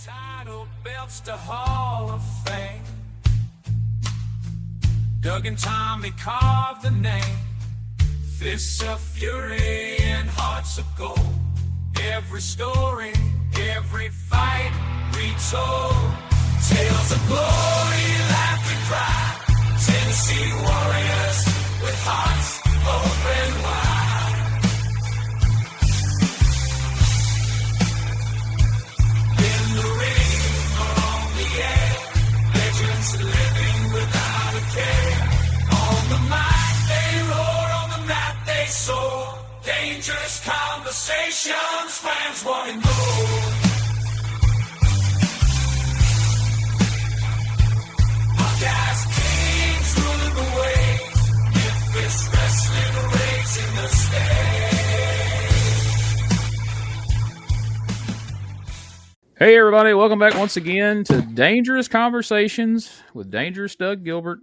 Title belts to Hall of Fame. Doug and Tommy carved the name. Fists of fury and hearts of gold. Every story, every fight retold. Tales of glory, laughter, cry. Tennessee warriors with hearts open wide. In the ring or on the air, legends living without a care. On the mic they roar, on the mat they soar. Dangerous conversations, fans wanting more. Guys, kings ruling the waves. Memphis wrestling raising the stage. Hey everybody, welcome back once again to Dangerous Conversations with Dangerous Doug Gilbert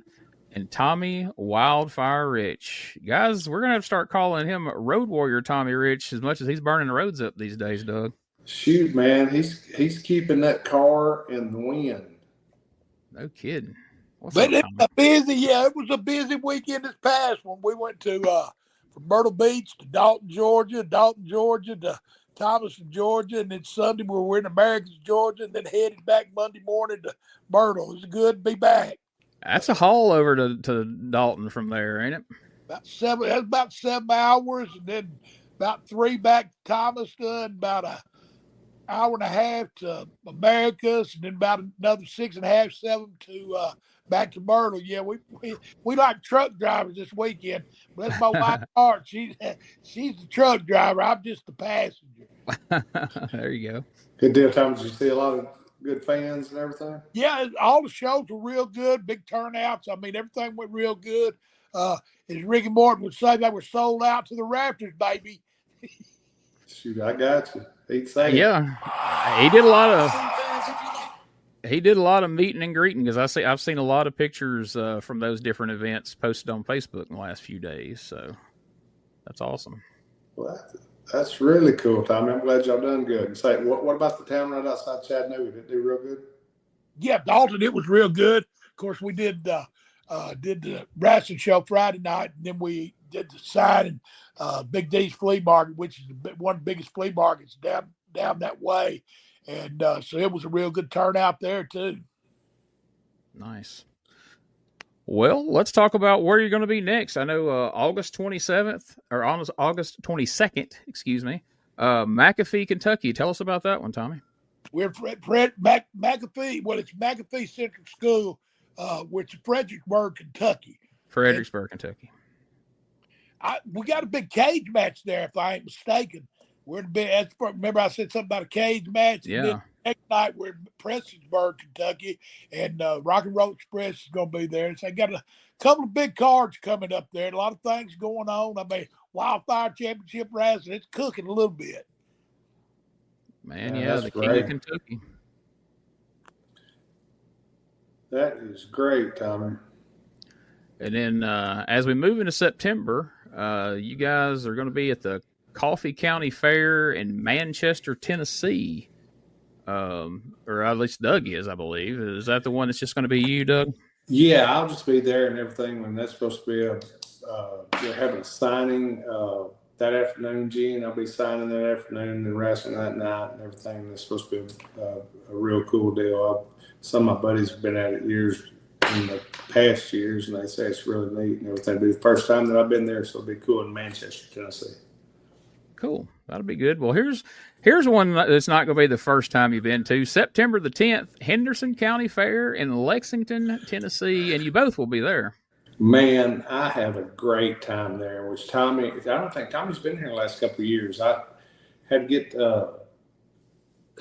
and Tommy Wildfire Rich. Guys, we're going to have to start calling him Road Warrior Tommy Rich as much as he's burning the roads up these days, Doug. Shoot, man, he's keeping that car in the wind. No kidding. But it was a busy weekend this past when we went to from Myrtle Beach to Dalton, Georgia to Thomaston, Georgia, and then Sunday we were in Americus, Georgia, and then headed back Monday morning to Myrtle. It was good to be back. That's a haul over to Dalton from there, ain't it? That's about 7 hours, and then about 3 back to Thomaston, about an hour and a half to Americas, and then about another 6.5, 7 to back to Myrtle. Yeah, we like truck drivers this weekend. But that's my wife, Art. She's the truck driver. I'm just the passenger. There you go. Good deal, Tom. Did you see a lot of good fans and everything? Yeah, all the shows were real good. Big turnouts. I mean, everything went real good. As Ricky Morton would say, they were sold out to the rafters, baby. Shoot, I got you. He'd say yeah, he did a lot of meeting and greeting because I've seen a lot of pictures from those different events posted on Facebook in the last few days. So that's awesome. Well, that's really cool, Tommy. I'm glad y'all done good. And say, what about the town right outside Chattanooga? Did it do real good? Yeah, Dalton, it was real good. Of course, we did the wrestling show Friday night, and then we did the signing Big D's Flea Market, which is one of the biggest flea markets down that way. And so it was a real good turnout there, too. Nice. Well, let's talk about where you're going to be next. I know August 27th, or August 22nd, excuse me, McAfee, Kentucky. Tell us about that one, Tommy. We're at McAfee. Well, it's McAfee Central School, which is Fredericksburg, Kentucky. Kentucky. We got a big cage match there, if I ain't mistaken. We're in remember I said something about a cage match? Yeah. Next night we're in Prestonsburg, Kentucky, and Rock and Roll Express is going to be there. So I got a couple of big cards coming up there. A lot of things going on. I mean, Wildfire Championship Wrestling, it's cooking a little bit. Man, yeah, the King of Kentucky. That is great, Tommy. And then as we move into September, you guys are going to be at the Coffee County Fair in Manchester, Tennessee. Or at least Doug is, I believe. Is that the one that's just going to be you, Doug? Yeah, I'll just be there and everything. When that's supposed to be we're having a signing that afternoon, Gene. I'll be signing that afternoon and wrestling that night and everything. It's supposed to be a real cool deal. Some of my buddies have been at it years in the past years, and they say it's really neat and everything. It'll be the first time that I've been there, so it'll be cool in Manchester, Tennessee. Cool. That'll be good. Well, here's one that's not going to be the first time you've been to. September the 10th, Henderson County Fair in Lexington, Tennessee, and you both will be there. Man, I have a great time there, which Tommy, I don't think Tommy's been here the last couple of years. I had to get,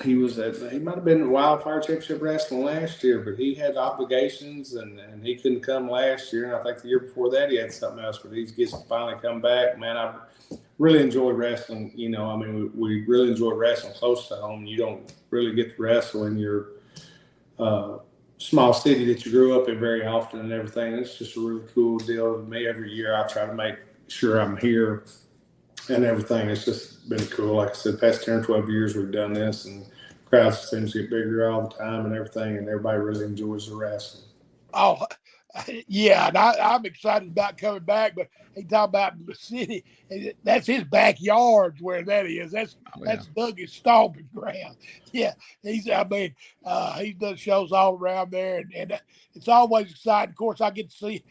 he might have been Wildfire Championship Wrestling last year, but he had obligations and he couldn't come last year. And I think the year before that he had something else, but he gets to finally come back. Man, I really enjoy wrestling. You know, I mean, we really enjoy wrestling close to home. You don't really get to wrestle in your small city that you grew up in very often and everything. It's just a really cool deal to me. Every year I try to make sure I'm here and everything. It's just been cool. Like I said, past 10 or 12 years we've done this, and of crowd seems to get bigger all the time and everything, and everybody really enjoys the wrestling. Oh, yeah, and I'm excited about coming back. But he talking about the city. That's his backyard where that is. That's Doug's stomping ground. Yeah, he does shows all around there, and it's always exciting. Of course, I get to see.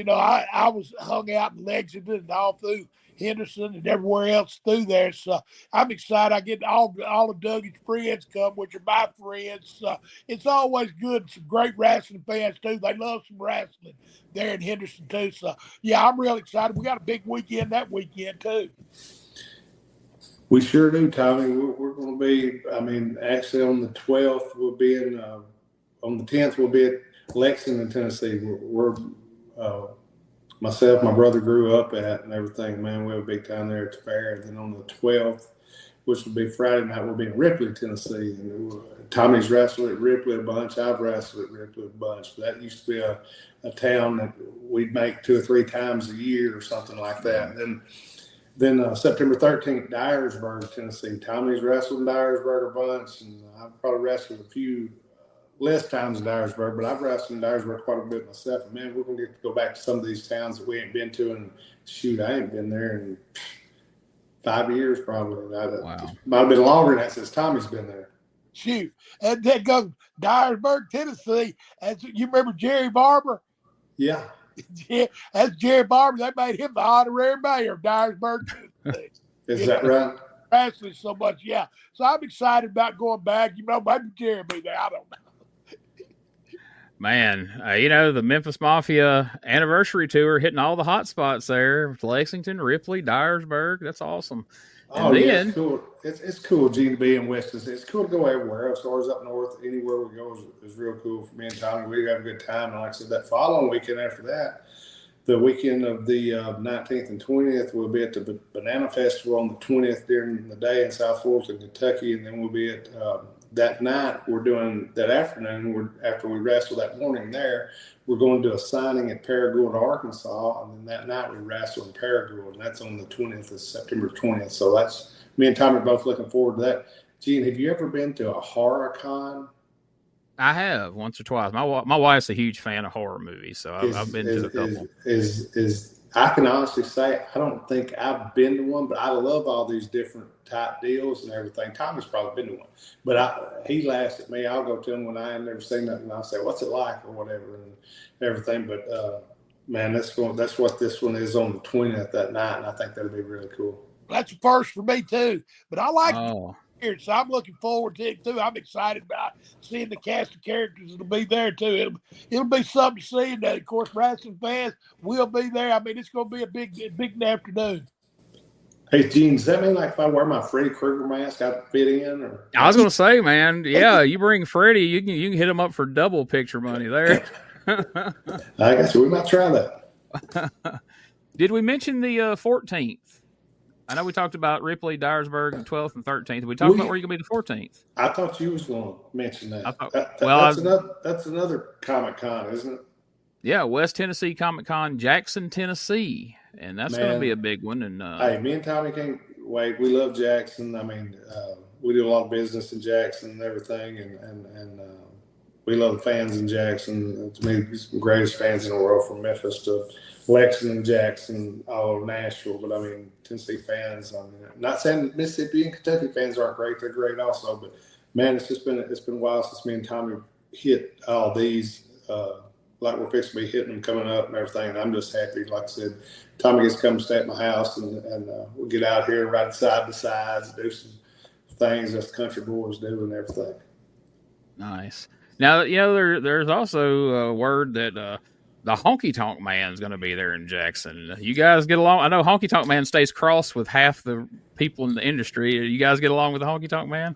I was hung out in Lexington and all through Henderson and everywhere else through there. So I'm excited. I get all of Doug's friends come, which are my friends. It's always good. Some great wrestling fans too. They love some wrestling there in Henderson too. So yeah, I'm real excited. We got a big weekend that weekend too. We sure do, Tommy. We're going to be. Actually, on the 12th, we'll be in. On the 10th, we'll be at Lexington, Tennessee. We're myself, my brother grew up at, and everything. Man, we have a big time there at the fair. And then on the 12th, which will be Friday night, we'll be in Ripley, Tennessee. And Tommy's wrestled at Ripley a bunch. I've wrestled at Ripley a bunch. But that used to be a town that we'd make 2 or 3 times a year or something like that. And then September 13th, Dyersburg, Tennessee. Tommy's wrestled in Dyersburg a bunch, and I've probably wrestled a few less times in Dyersburg, but I've wrestled in Dyersburg quite a bit myself. And man, we're going to get to go back to some of these towns that we ain't been to. And shoot, I ain't been there in 5 years probably. Wow. Might have been longer than that since Tommy's been there. Shoot. And then goes Dyersburg, Tennessee. You remember Jerry Barber? Yeah. Yeah, that's Jerry Barber. They made him the honorary mayor of Dyersburg, Tennessee. Is that right? Wrestling so much, yeah. So I'm excited about going back. Maybe Jerry will be there. I don't know. Man, the Memphis Mafia anniversary tour hitting all the hot spots there. Lexington, Ripley, Dyersburg. That's awesome. Yeah, it's cool. It's cool, Gene, to be in West. It's cool to go everywhere. As far as up north, anywhere we go is real cool for me and Tommy. We have a good time. And like I said, that following weekend after that, the weekend of the 19th and 20th, we'll be at the Banana Festival on the 20th during the day in South Fulton, Kentucky. And then we'll be at that night, we're doing that afternoon, after we wrestle that morning there, we're going to do a signing at Paragould, Arkansas. And then that night we wrestle in Paragould, and that's on the 20th of September 20th. So that's, me and Tommy are both looking forward to that. Gene, have you ever been to a horror con? I have once or twice. My wife's a huge fan of horror movies, so I've been to a couple. I can honestly say I don't think I've been to one, but I love all these different type deals and everything. Tommy's probably been to one, but he laughs at me. I'll go to him when I have never seen nothing. I'll say, "What's it like?" or whatever and everything. But man, that's what this one is on the 20th that night, and I think that'll be really cool. That's a first for me too. But I like it, so I'm looking forward to it too. I'm excited about seeing the cast of characters that'll be there too. It'll be something to see. And of course, wrestling fans will be there. I mean, it's going to be a big afternoon. Hey, Gene, does that mean like if I wear my Freddy Krueger mask, I'd fit in? Or I was going to say, man, yeah, you bring Freddy, you can hit him up for double picture money there. I guess we might try that. Did we mention the 14th? I know we talked about Ripley, Dyersburg, the 12th and 13th. Did we talk about where you're going to be the 14th? I thought you was going to mention that. That's another Comic-Con, isn't it? Yeah, West Tennessee Comic-Con, Jackson, Tennessee. And that's going to be a big one. And hey, me and Tommy can't wait. We love Jackson. I mean, we do a lot of business in Jackson and everything. And we love the fans in Jackson. To me, the greatest fans in the world, from Memphis to Lexington, Jackson, all over Nashville. But I mean, Tennessee fans. I mean, not saying Mississippi and Kentucky fans aren't great; they're great also. But man, it's been a while since me and Tommy hit all these. Like we're fixing to be hitting them coming up and everything. And I'm just happy. Like I said, Tommy gets to come stay at my house, and we'll get out here and ride side by sides, do some things that country boys do and everything. Nice. Now, there's also word that the Honky Tonk Man's going to be there in Jackson. You guys get along? I know Honky Tonk Man stays cross with half the people in the industry. You guys get along with the Honky Tonk Man?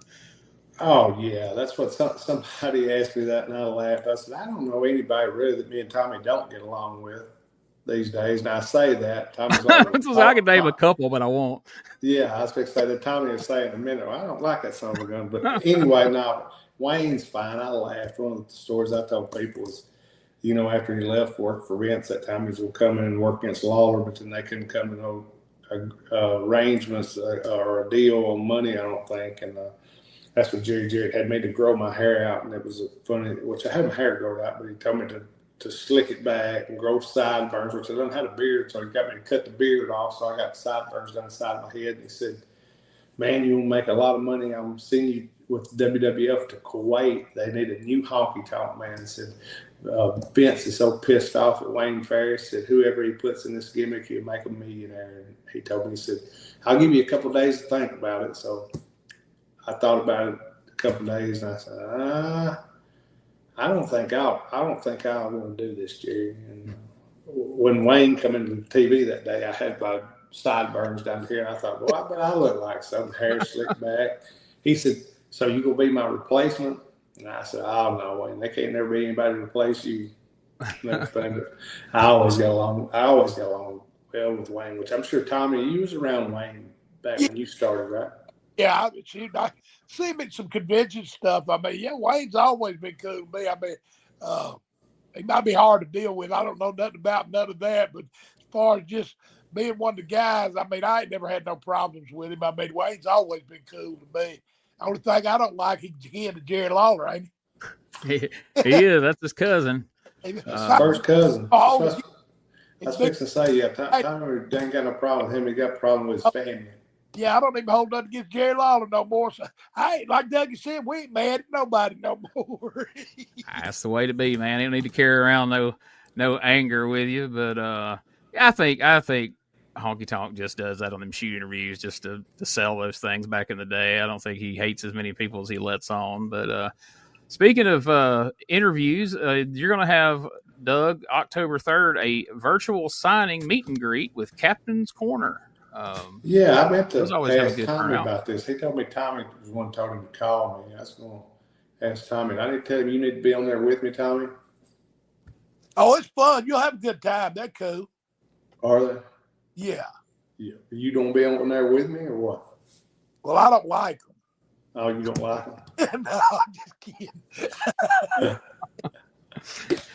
Oh, yeah. That's what somebody asked me that, and I laughed. I said, I don't know anybody really that me and Tommy don't get along with these days. And I say that. Tommy's I could name a couple, but I won't. Yeah, I was going to say that Tommy will say in a minute, well, I don't like that son of a gun. But anyway, no, Wayne's fine. I laughed. One of the stories I told people is, after he left work for Vince, that time he was going to come in and work against Lawler, but then they couldn't come to no arrangements or a deal on money, I don't think. And that's when Jerry Jarrett had me to grow my hair out, and it was a funny, which I had my hair grown out, but he told me to slick it back and grow sideburns, which I don't have a beard, so he got me to cut the beard off, so I got sideburns down the side of my head. And he said, man, you will make a lot of money. I'm sending you with WWF to Kuwait. They need a new honky tonk man. He said, Vince is so pissed off at Wayne Ferris. Said, whoever he puts in this gimmick, he'll make a millionaire. And he told me, he said, I'll give you a couple of days to think about it. So I thought about it a couple of days, and I said, I don't think I'll want to do this, Jerry. And when Wayne come into the TV that day, I had my sideburns down here, and I thought, well, I bet I look like some hair slicked back. He said, so you gonna be my replacement? And I said, oh no, Wayne, there can't never be anybody to replace you. I always got along well with Wayne, which I'm sure, Tommy, you was around Wayne back when you started, right? Yeah, I see him at some convention stuff. I mean, yeah, Wayne's always been cool to me. I mean, he might be hard to deal with. I don't know nothing about none of that, but as far as just being one of the guys, I mean, I ain't never had no problems with him. I mean, Wayne's always been cool to me. The only thing I don't like, he's kin to Jerry Lawler, ain't he? He is. That's his cousin. First cousin. Oh, I was fixing to say, yeah, Tyler ain't got no problem with him. He got a problem with his family. Yeah, I don't even hold nothing against Jerry Lawler no more. So I ain't, like Dougie said, we ain't mad at nobody no more. That's the way to be, man. You don't need to carry around no anger with you. But I think Honky Tonk just does that on them shoot interviews just to sell those things back in the day. I don't think he hates as many people as he lets on. But speaking of interviews, you're going to have, Doug, October 3rd, a virtual signing meet and greet with Captain's Corner. Yeah, I meant to ask Tommy turnout about this. He told me Tommy was one told him to call me. I was going to ask Tommy. I need to tell him you need to be on there with me, Tommy. Oh, it's fun. You'll have a good time. That's cool. Are they? Yeah. You don't be on there with me or what? Well, I don't like them. Oh, you don't like them? No, I'm just kidding.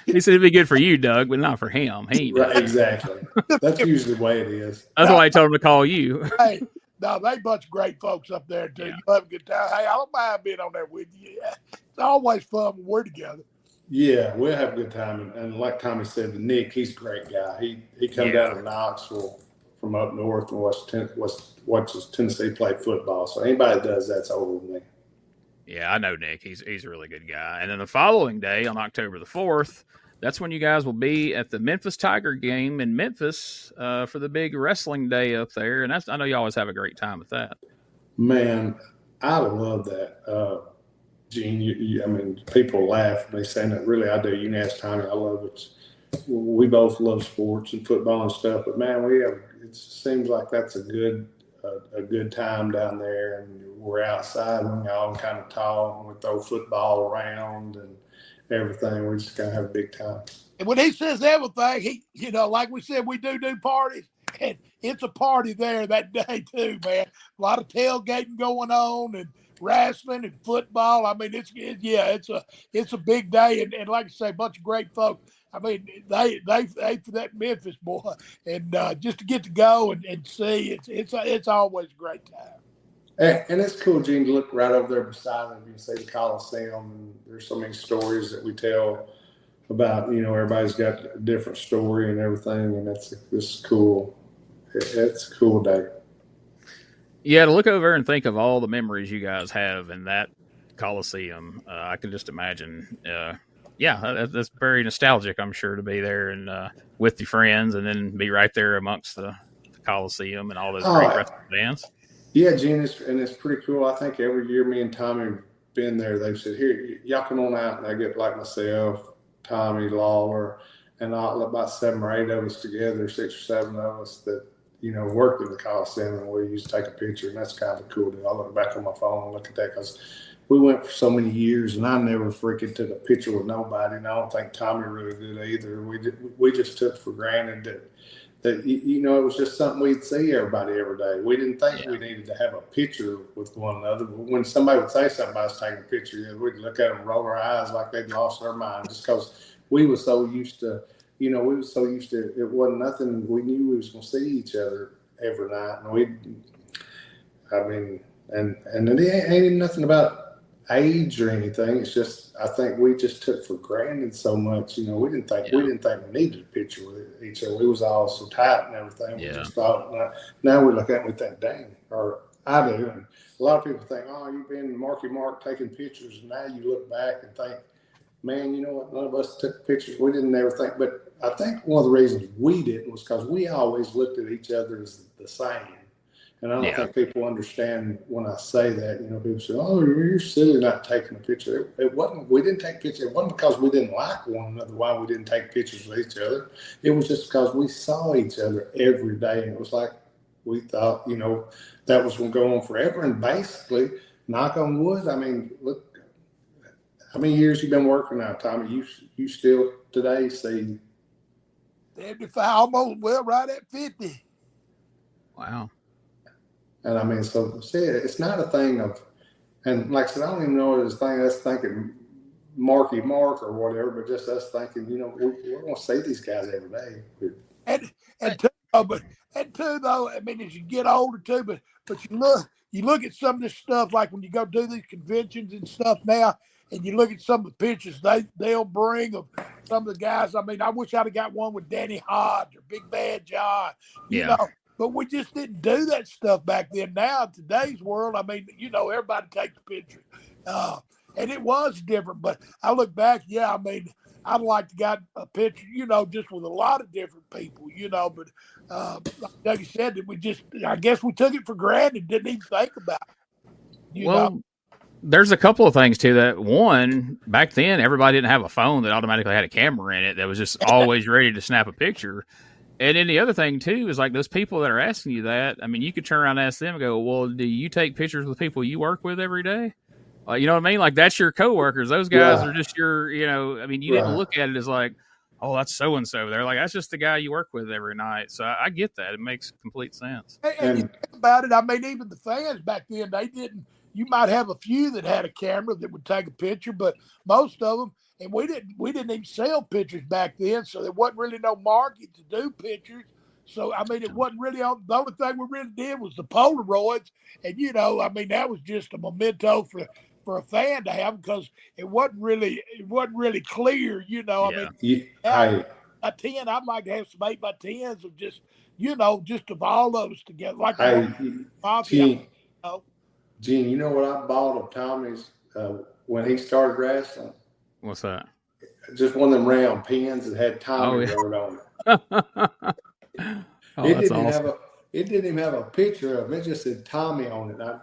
He said it'd be good for you, Doug, but not for him. Right, exactly. That's usually the way it is. That's why I told him to call you. Hey, no, they a bunch of great folks up there too. Yeah. You'll have a good time. Hey, I don't mind being on there with you. Yeah. It's always fun when we're together. Yeah, we'll have a good time. And like Tommy said, Nick, he's a great guy. He come down to Knoxville from up north and watches Tennessee play football. So anybody that does that's older than me. Yeah, I know Nick. He's a really good guy. And then the following day, on October the 4th, that's when you guys will be at the Memphis Tiger game in Memphis for the big wrestling day up there. And I know you always have a great time with that. Man, I love that. Gene, I mean, people laugh when they say that. Really, I do. You can ask Tommy. I love it. We both love sports and football and stuff. But, man, it seems like that's a good time down there, and we're outside and we all kind of talk and we throw football around and everything. We're just gonna have a big time. And when he says everything, he, like we said, we do parties, and it's a party there that day too, man. A lot of tailgating going on and wrestling and football. I mean, it's a big day, and like I say, a bunch of great folks. I mean, they for that Memphis boy, and just to get to go and see, it's always a great time. And it's cool, Gene, to look right over there beside them. You can see the Coliseum, and there's so many stories that we tell about. Everybody's got a different story and everything, and it's cool. It's a cool day. Yeah, to look over and think of all the memories you guys have in that Coliseum, I can just imagine. That's very nostalgic, I'm sure, to be there and with your friends, and then be right there amongst the Coliseum and all those great wrestling bands. Yeah, Gene, it's pretty cool. I think every year me and Tommy have been there. They've said, here, y'all come on out. And I get like myself, Tommy, Lawler, and about 7 or 8 of us together, 6 or 7 of us that, worked in the Coliseum, and we used to take a picture, and that's kind of a cool deal. I look back on my phone and look at that because we went for so many years, and I never freaking took a picture with nobody, and I don't think Tommy really did either. We just took for granted that it was just something we'd see everybody every day. We didn't think we needed to have a picture with one another. But when somebody would say something about us taking a picture, we'd look at them and roll our eyes like they'd lost their mind, just because we were so used to, it wasn't nothing. We knew we was going to see each other every night. And and it ain't even nothing about age or anything. It's just I think we just took for granted so much. You know, we didn't think we needed a picture with each other. We was all so tight and everything. We just thought. Now we look at it and we think, dang, or I do. And a lot of people think, oh, you've been Marky Mark taking pictures, and now you look back and think, man, you know what? None of us took pictures. We didn't ever think. But I think one of the reasons we didn't was because we always looked at each other as the same. And I don't think people understand when I say that. You know, people say, oh, you're silly not taking a picture. It wasn't, we didn't take pictures. It wasn't because we didn't like one another why we didn't take pictures with each other. It was just because we saw each other every day. And it was like we thought, you know, that was going to go on forever. And basically, knock on wood, I mean, look, how many years you been working now, Tommy? You still today see 75, almost, well, right at 50. Wow. And I mean, so see, it's not a thing of, and like I said, I don't even know if it's a thing that's thinking Marky Mark or whatever, but just us thinking, you know, we're going to see these guys every day. And two though, I mean, as you get older too, but you look at some of this stuff, like when you go do these conventions and stuff now, and you look at some of the pictures they'll bring of some of the guys. I mean, I wish I'd have got one with Danny Hodge or Big Bad John, you know. But we just didn't do that stuff back then. Now, in today's world, I mean, you know, everybody takes pictures. And it was different. But I look back, I mean, I'd like to got a picture, you know, just with a lot of different people, you know. But like Dougie said, that I guess we took it for granted, didn't even think about it. You know? There's a couple of things to that. One, back then, everybody didn't have a phone that automatically had a camera in it that was just always ready to snap a picture. And then the other thing, too, is like those people that are asking you that, I mean, you could turn around and ask them and go, well, do you take pictures with people you work with every day? You know what I mean? Like, that's your coworkers. Those guys are just your, you know, I mean, you didn't look at it as like, oh, that's so-and-so. They're like, that's just the guy you work with every night. So I get that. It makes complete sense. And you think about it, I mean, even the fans back then, they didn't, you might have a few that had a camera that would take a picture, but most of them, and we didn't even sell pictures back then, so there wasn't really no market to do pictures. So, I mean, it wasn't really on. The only thing we really did was the Polaroids. And, you know, I mean, that was just a memento for a fan to have because it wasn't really clear, you know. I mean, a 10, I'd like to have some 8x10s of just, you know, just of all of us together. Like Mafia. Gene, you know what I bought of Tommy's when he started wrestling? What's that? Just one of them round pins that had Tommy wrote on it. It didn't even have a picture of him. It just said Tommy on it. I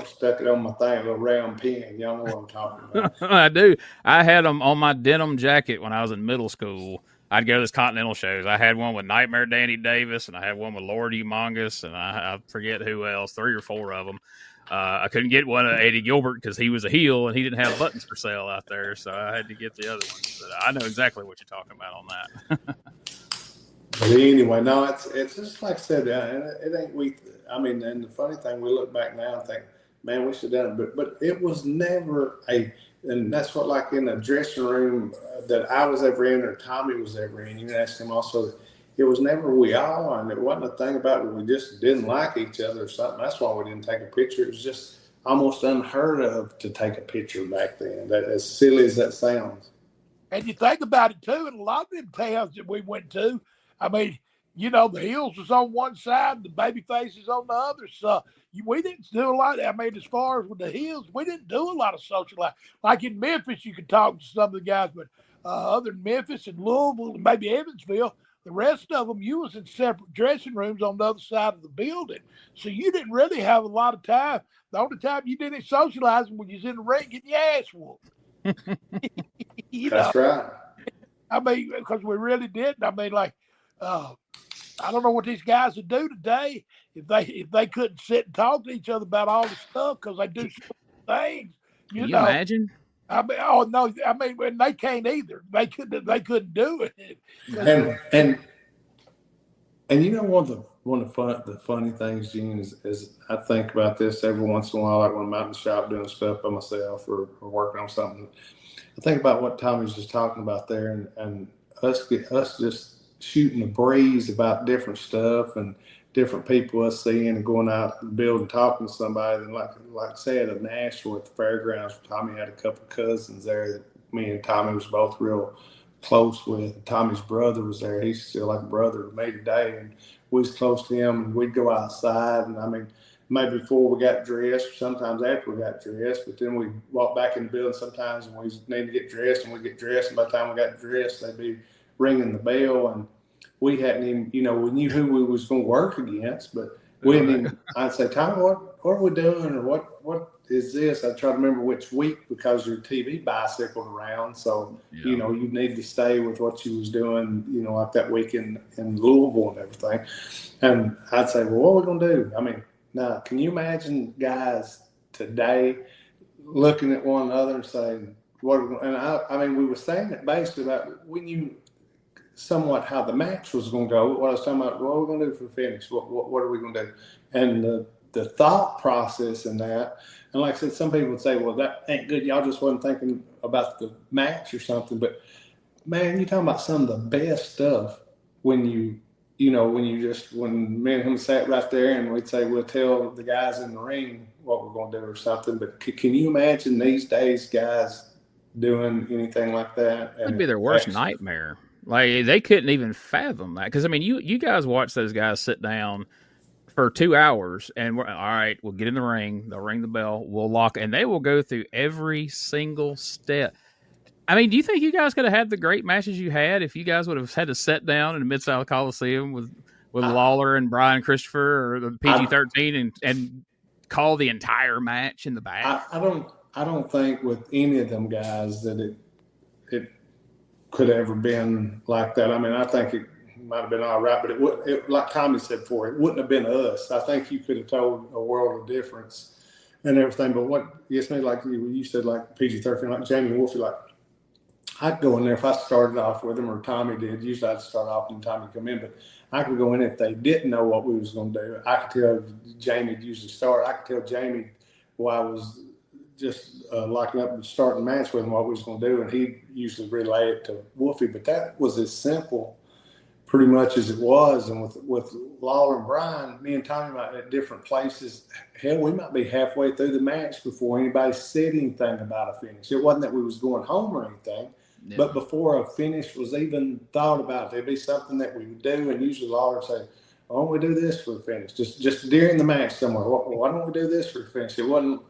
stuck it on my thing, a little round pin. Y'all know what I'm talking about. I do. I had them on my denim jacket when I was in middle school. I'd go to those Continental shows. I had one with Nightmare Danny Davis, and I had one with Lord Humongous, and I forget who else, 3 or 4 of them. I couldn't get one of Eddie Gilbert because he was a heel and he didn't have buttons for sale out there, so I had to get the other ones. But I know exactly what you're talking about on that. But anyway, no, it's just like I said, it ain't I mean, and the funny thing, we look back now and think, man, we should have done it, but it was never and that's what, like in the dressing room that I was ever in or Tommy was ever in. You ask him also. It was never we all, and it wasn't a thing about it. We just didn't like each other or something. That's why we didn't take a picture. It was just almost unheard of to take a picture back then. That, as silly as that sounds. And you think about it too, in a lot of them towns that we went to, I mean, you know, the Hills was on one side, the Babyfaces on the other. So we didn't do a lot. I mean, as far as with the Hills, we didn't do a lot of social life. Like in Memphis, you could talk to some of the guys, but other than Memphis and Louisville and maybe Evansville, the rest of them, you was in separate dressing rooms on the other side of the building. So you didn't really have a lot of time. The only time you did it socializing when you was in the ring getting your ass whooped. That's right. I mean, because we really didn't. I mean, like, I don't know what these guys would do today if they couldn't sit and talk to each other about all the stuff because they do things. Can you imagine? I mean, oh no! I mean, when they can't either. They couldn't do it. And you know one of the funny things, Gene, is I think about this every once in a while, like when I'm out in the shop doing stuff by myself or working on something. I think about what Tommy's just talking about there, and us just shooting the breeze about different stuff and different people us seeing and going out and building, talking to somebody. And like I said, at Nashville at the fairgrounds, Tommy had a couple of cousins there that me and Tommy was both real close with. Tommy's brother was there. He's still like a brother to me today. And we was close to him, and we'd go outside. And I mean, maybe before we got dressed, or sometimes after we got dressed, but then we'd walk back in the building sometimes and we need to get dressed, and we'd get dressed. And by the time we got dressed, they'd be ringing the bell, and we hadn't even, you know, we knew who we was going to work against, but we didn't even, I'd say, Tommy, what are we doing? Or what is this? I try to remember which week, because your TV bicycled around. So, you know, you need to stay with what you was doing, you know, like that week in Louisville and everything. And I'd say, well, what are we going to do? I mean, now, can you imagine guys today looking at one another and saying, what are we going to, and I mean, we were saying it basically about, we knew somewhat how the match was going to go. What I was talking about, what are we going to do for the finish? What are we going to do? And the thought process in that, and like I said, some people would say, well, that ain't good. Y'all just wasn't thinking about the match or something. But, man, you're talking about some of the best stuff when when me and him sat right there and we'd say, we'll tell the guys in the ring what we're going to do or something. But can you imagine these days guys doing anything like that? It would be their worst nightmare. Like, they couldn't even fathom that. Because, I mean, you guys watch those guys sit down for 2 hours, and we're all right, we'll get in the ring, they'll ring the bell, we'll lock, and they will go through every single step. I mean, do you think you guys could have had the great matches you had if you guys would have had to sit down in the Mid-South Coliseum with Lawler and Brian Christopher or the PG-13 and call the entire match in the back? I don't think with any of them guys that it could have ever been like that. I mean, I think it might have been all right, but it like Tommy said before, it wouldn't have been us. I think you could have told a world of difference and everything. But what gets me, like you said, like PG-13, like Jamie Wolfie, like I'd go in there if I started off with them or Tommy did. Usually I'd start off and Tommy come in, but I could go in if they didn't know what we was going to do. I could tell Jamie'd usually start. I could tell Jamie while I was just locking up and starting the match with him what we was going to do, and he'd usually relay it to Wolfie. But that was as simple pretty much as it was. And with Lawler and Brian, me and Tommy might be at different places. Hell, we might be halfway through the match before anybody said anything about a finish. It wasn't that we was going home or anything, but before a finish was even thought about, there'd be something that we would do. And usually Lawler would say, why don't we do this for the finish? Just during the match somewhere. Why don't we do this for the finish? It wasn't,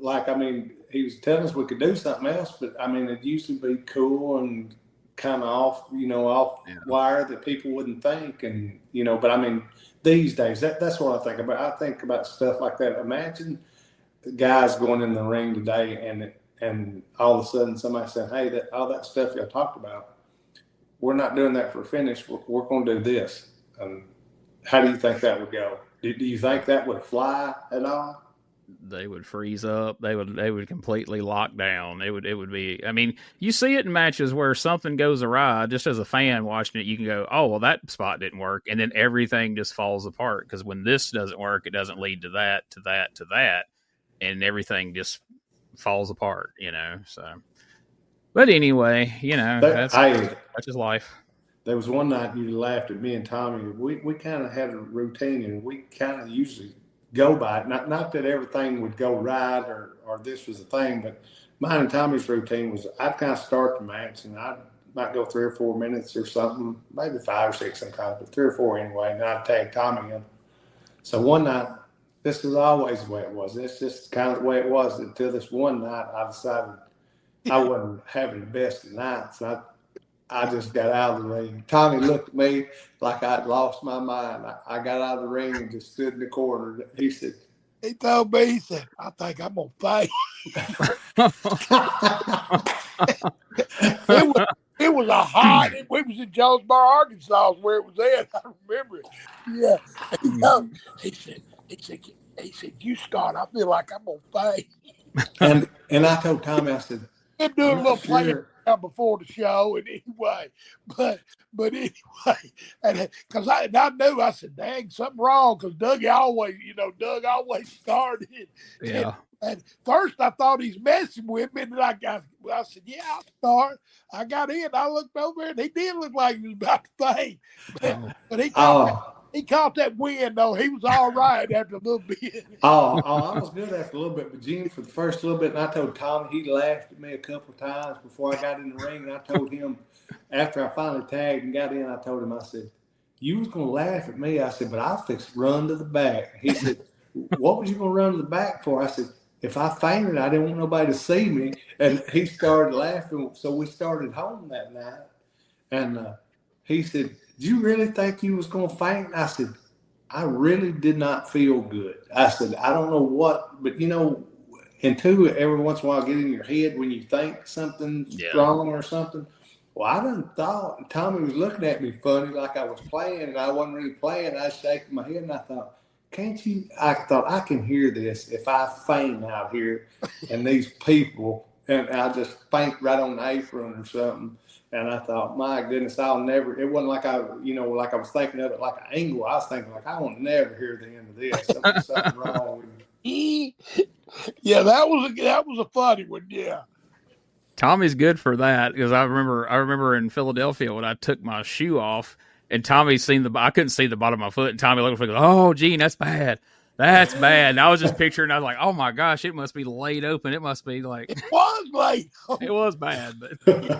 like, I mean, he was telling us we could do something else, but I mean, it'd usually be cool and kind of off wire that people wouldn't think. And, but I mean, these days, that's what I think about. I think about stuff like that. Imagine the guys going in the ring today and all of a sudden somebody said, hey, all that stuff y'all talked about, we're not doing that for a finish. We're going to do this. How do you think that would go? Do you think that would fly at all? They would freeze up. They would completely lock down. It would be. I mean, you see it in matches where something goes awry. Just as a fan watching it, you can go, "Oh, well, that spot didn't work," and then everything just falls apart because when this doesn't work, it doesn't lead to that, to that, to that, and everything just falls apart. So. But anyway, that's just life. There was one night you laughed at me and Tommy. We kind of had a routine, and we kind of usually go by it. Not that everything would go right or this was a thing, but mine and Tommy's routine was I'd kind of start the match, and I might go 3 or 4 minutes or something, maybe 5 or 6 sometimes, but 3 or 4 anyway, and I'd tag Tommy in. So one night, this was always the way it was. It's just kind of the way it was until this one night I decided I wasn't having the best of nights. I just got out of the ring. Tommy looked at me like I'd lost my mind. I got out of the ring and just stood in the corner. He told me, he said, I think I'm going to fight. It was a hot, we was in Jonesboro, Arkansas where it was at. I remember it. Yeah. He said, you start. I feel like I'm going to fight. And I told Tommy, I said, I'm doing a little playing before the show, and anyway, but anyway, and because I knew, I said, dang, something wrong, because Doug always started. Yeah. And first I thought he's messing with me, and then I said, yeah, I'll start. I got in, I looked over, and he did look like he was about to faint. But he he caught that wind though. He was all right after a little bit. I was good after a little bit, but Gene, for the first little bit, and I told Tommy, he laughed at me a couple of times before I got in the ring, and I told him, after I finally tagged and got in, I told him, I said, you was going to laugh at me. I said, but I'll fix run to the back. He said, what was you going to run to the back for? I said, if I fainted, I didn't want nobody to see me. And he started laughing, so we started home that night. And he said, do you really think you was going to faint? I said, I really did not feel good. I said, I don't know what, but and two, every once in a while get in your head when you think something's wrong or something. Well, I done thought Tommy was looking at me funny like I was playing, and I wasn't really playing. I was shaking my head, and I thought, I thought I can hear this if I faint out here and these people, and I just faint right on the apron or something. And I thought, my goodness, I'll never, it wasn't like like I was thinking of it like an angle. I was thinking like, I will never hear the end of this. Something wrong with me. Yeah, that was a funny one. Yeah. Tommy's good for that, because I remember in Philadelphia when I took my shoe off and Tommy I couldn't see the bottom of my foot, and Tommy looked at me, oh, Gene, that's bad. That's bad. And I was just picturing, I was like, oh my gosh, it must be laid open. It must be like, it was laid open. It was bad, but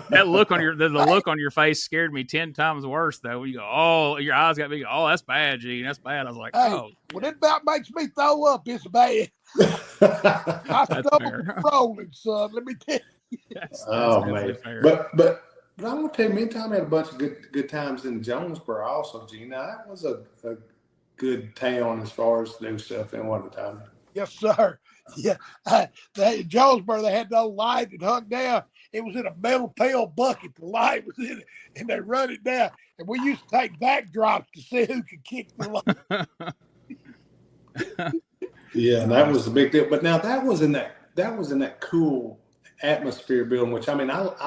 that look on the look on your face scared me 10 times worse though. You go, oh, your eyes got big. Oh, that's bad, Gene. That's bad. I was like, oh. When it about makes me throw up, it's bad. I stumbled rolling, son. Let me tell you. That's man. Fair. But I'm gonna tell you, me and Tom had a bunch of good times in Jonesboro also, Gene. Now that was a good town as far as new stuff in one time. Yes, sir. Yeah. In Jonesboro, they had no light. It hung down. It was in a metal pail bucket. The light was in it, and they run it down. And we used to take backdrops to see who could kick the light. Yeah, and that was a big deal. But now that was in that cool atmosphere building, which I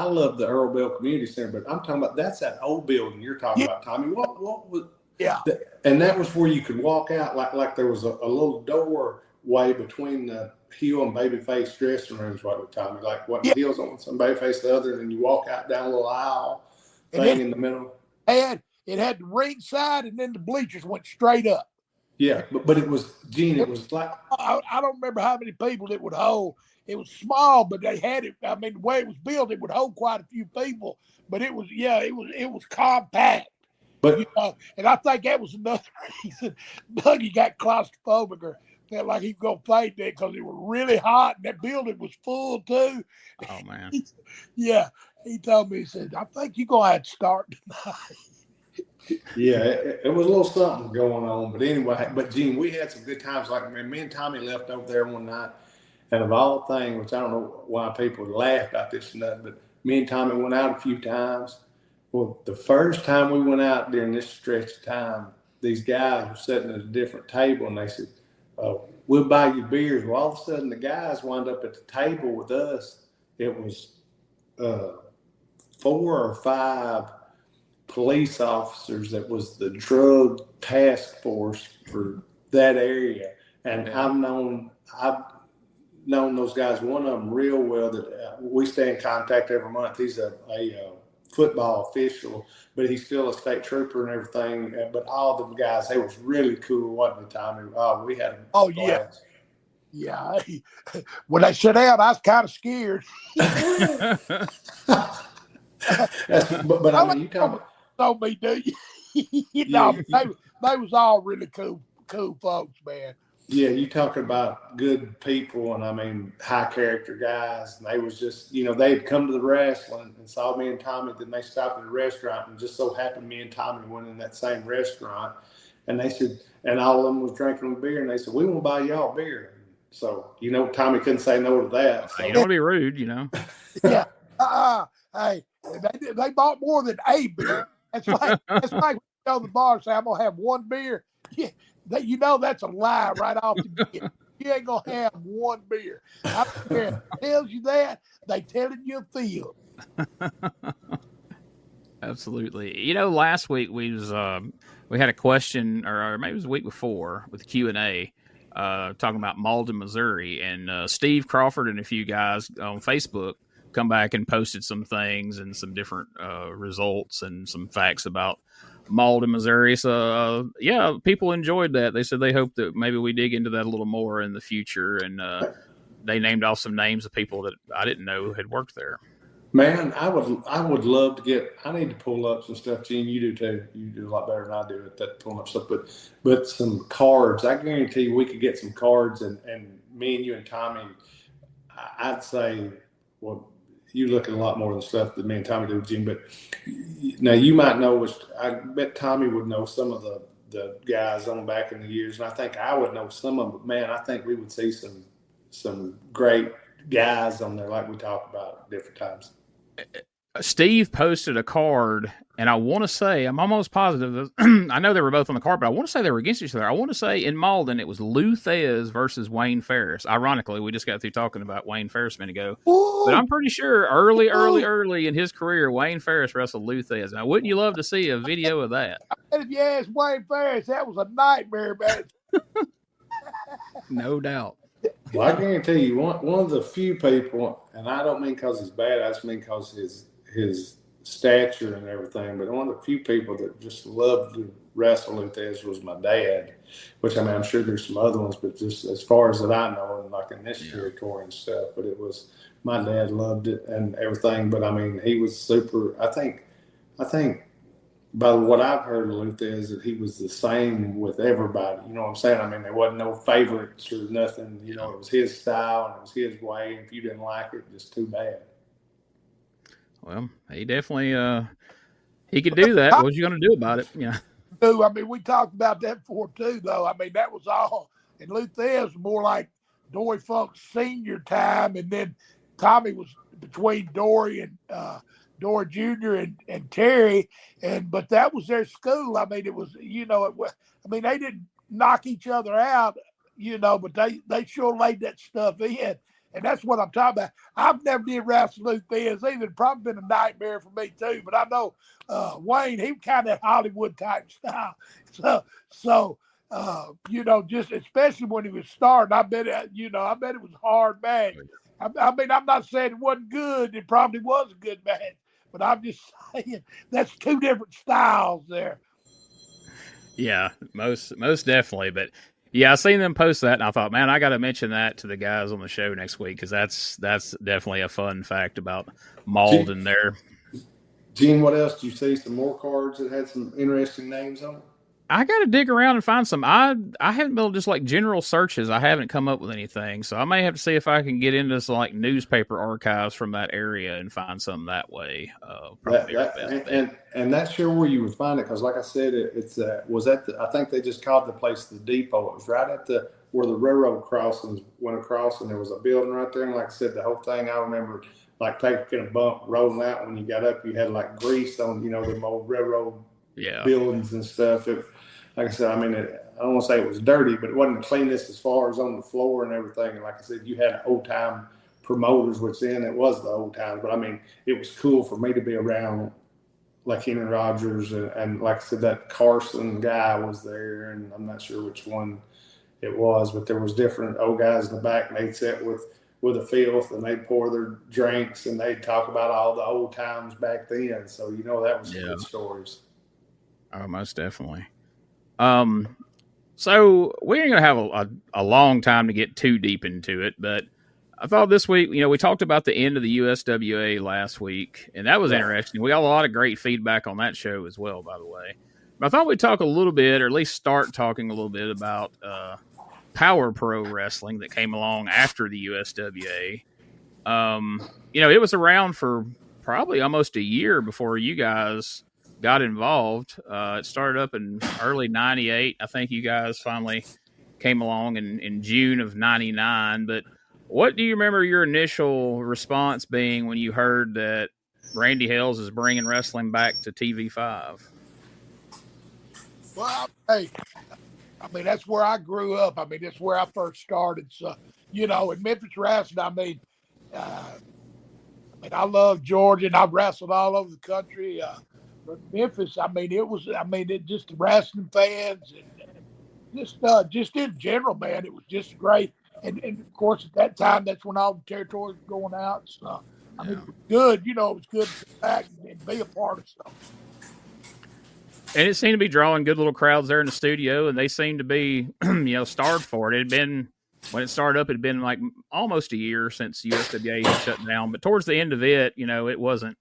love the Earl Bell Community Center, but I'm talking about that's that old building you're talking about, Tommy. What was and that was where you could walk out like there was a little doorway between the Hill and Babyface dressing rooms, right, Tommy? Like what the Hill's on some Babyface the other, and then you walk out down a little aisle thing in the middle. And it had the ring side, and then the bleachers went straight up. Yeah, but it was, Gene, it was like I don't remember how many people it would hold. It was small, but they had it. I mean, the way it was built, it would hold quite a few people. But it was compact. But and I think that was another reason Dougie got claustrophobic or felt like he was going to faint there because it was really hot and that building was full too. Oh man. He told me, he said, I think you're going to have to start tonight. Yeah, it was a little something going on. But anyway, Gene, we had some good times. Like me and Tommy left over there one night, and of all things, which I don't know why people laugh about this and that, but me and Tommy went out a few times. Well, the first time we went out during this stretch of time, these guys were sitting at a different table, and they said, we'll buy you beers. Well, all of a sudden, the guys wound up at the table with us. It was 4 or 5 police officers that was the drug task force for that area. And I've known those guys, one of them real well, that we stay in contact every month. He's a football official, but he's still a state trooper and everything. But all the guys, they was really cool, wasn't the time? We had them. Oh, blast. Yeah. When they shut down, I was kind of scared. but I mean, you talking about me, do you? They was all really cool folks, man. Yeah, you talking about good people, and I mean high character guys. And they was just, they had come to the wrestling and saw me and Tommy. Then they stopped at a restaurant, and just so happened me and Tommy went in that same restaurant. And they said, and all of them was drinking beer, and they said, we want to buy y'all beer. So Tommy couldn't say no to that. So. You don't want to be rude, Yeah. Hey, they bought more than a beer. It's like when you go to the bar and say, I'm gonna have one beer. Yeah. That's a lie right off the gate. You ain't gonna have one beer. I don't care if it tells you that, they telling you a field. Absolutely. Last week we had a question, or maybe it was the week before, with Q&A, talking about Malden, Missouri, and Steve Crawford and a few guys on Facebook come back and posted some things and some different results and some facts about mauled in Missouri. So yeah, people enjoyed that. They said they hope that maybe we dig into that a little more in the future. And they named off some names of people that I didn't know had worked there. Man, I would love to get. I need to pull up some stuff. Gene, you do too. You do a lot better than I do at that pulling up stuff. But some cards. I guarantee you, we could get some cards, and me and you and Tommy. I'd say, well, you look at a lot more of the stuff that me and Tommy do, Gene. But now you might know. I bet Tommy would know some of the guys on back in the years, and I think I would know some of them. But man, I think we would see some great guys on there, like we talk about at different times. Steve posted a card, and I want to say, I'm almost positive, I know they were both on the card, but I want to say they were against each other. I want to say in Malden, it was Lou Thez versus Wayne Ferris. Ironically, we just got through talking about Wayne Ferris a minute ago. Ooh. But I'm pretty sure early in his career, Wayne Ferris wrestled Lou Thez. Now, wouldn't you love to see a video of that? If you ask Wayne Ferris, that was a nightmare, man. No doubt. Well, I guarantee you, one of the few people, and I don't mean because he's bad, I just mean because his stature and everything, but one of the few people that just loved to wrestle Lou Thez was my dad, which, I mean, I'm sure there's some other ones, but just as far as that I know, and like in this territory and stuff, but it was, my dad loved it and everything, but I mean, he was super, I think by what I've heard of Lou Thez, that he was the same with everybody. You know what I'm saying? I mean, there wasn't no favorites or nothing. You know, it was his style and it was his way. And if you didn't like it, just too bad. Well, he definitely he could do that. What was you going to do about it? Yeah. I mean, we talked about that before too, though. I mean, that was all. And Lou Thez was more like Dory Funk's senior time, and then Tommy was between Dory and Dory Jr. and Terry, but that was their school. I mean, it was, you know, they didn't knock each other out, you know, but they sure laid that stuff in, and that's what I'm talking about. I've never did wrestle Lou Thez either. It's probably been a nightmare for me too, but I know Wayne, he was kind of Hollywood type style, so you know, just especially when he was starting, I bet it was a hard match. I mean, I'm not saying it wasn't good. It probably was a good match. But I'm just saying that's two different styles there. Yeah, most definitely. But yeah, I seen them post that, and I thought, man, I got to mention that to the guys on the show next week, because that's definitely a fun fact about Malden there. Gene, what else? Do you see some more cards that had some interesting names on it? I got to dig around and find some. I haven't been able to just like general searches. I haven't come up with anything. So I may have to see if I can get into some like newspaper archives from that area and find something that way. And that's sure where you would find it. Cause like I said, I think they just called the place the depot. It was right at where the railroad crossings went across, and there was a building right there. And like I said, the whole thing, I remember like taking a bump, rolling out. When you got up, you had like grease on, you know, the old railroad buildings and stuff. Like I said, I mean, I don't want to say it was dirty, but it wasn't the cleanest as far as on the floor and everything. And like I said, you had old time promoters, which then it was the old times. But I mean, it was cool for me to be around like Henry Rogers and like I said, that Carson guy was there, and I'm not sure which one it was, but there was different old guys in the back, and they'd sit with a filth, and they'd pour their drinks, and they'd talk about all the old times back then. So, you know, that was some good stories. Oh, most definitely. So we ain't gonna have a long time to get too deep into it, but I thought this week, you know, we talked about the end of the USWA last week, and that was interesting. We got a lot of great feedback on that show as well, by the way. But I thought we'd talk a little bit, or at least start talking a little bit about Power Pro Wrestling that came along after the USWA. You know, it was around for probably almost a year before you guys got involved. It started up in early 98. I think you guys finally came along in June of 99. But what do you remember your initial response being when you heard that Randy Hales is bringing wrestling back to TV5? Well, hey, I mean, that's where I grew up. I mean, that's where I first started. So, you know, in Memphis wrestling, I mean, I love Georgia, and I've wrestled all over the country. But Memphis, it just the wrestling fans and just in general, man, it was just great. And of course, at that time, that's when all the territories were going out. So, I mean, it was good. You know, it was good to sit back and be a part of something. And it seemed to be drawing good little crowds there in the studio, and they seemed to be, starved for it. It had been, when it started up, it had been like almost a year since USWA had shut down. But towards the end of it, it wasn't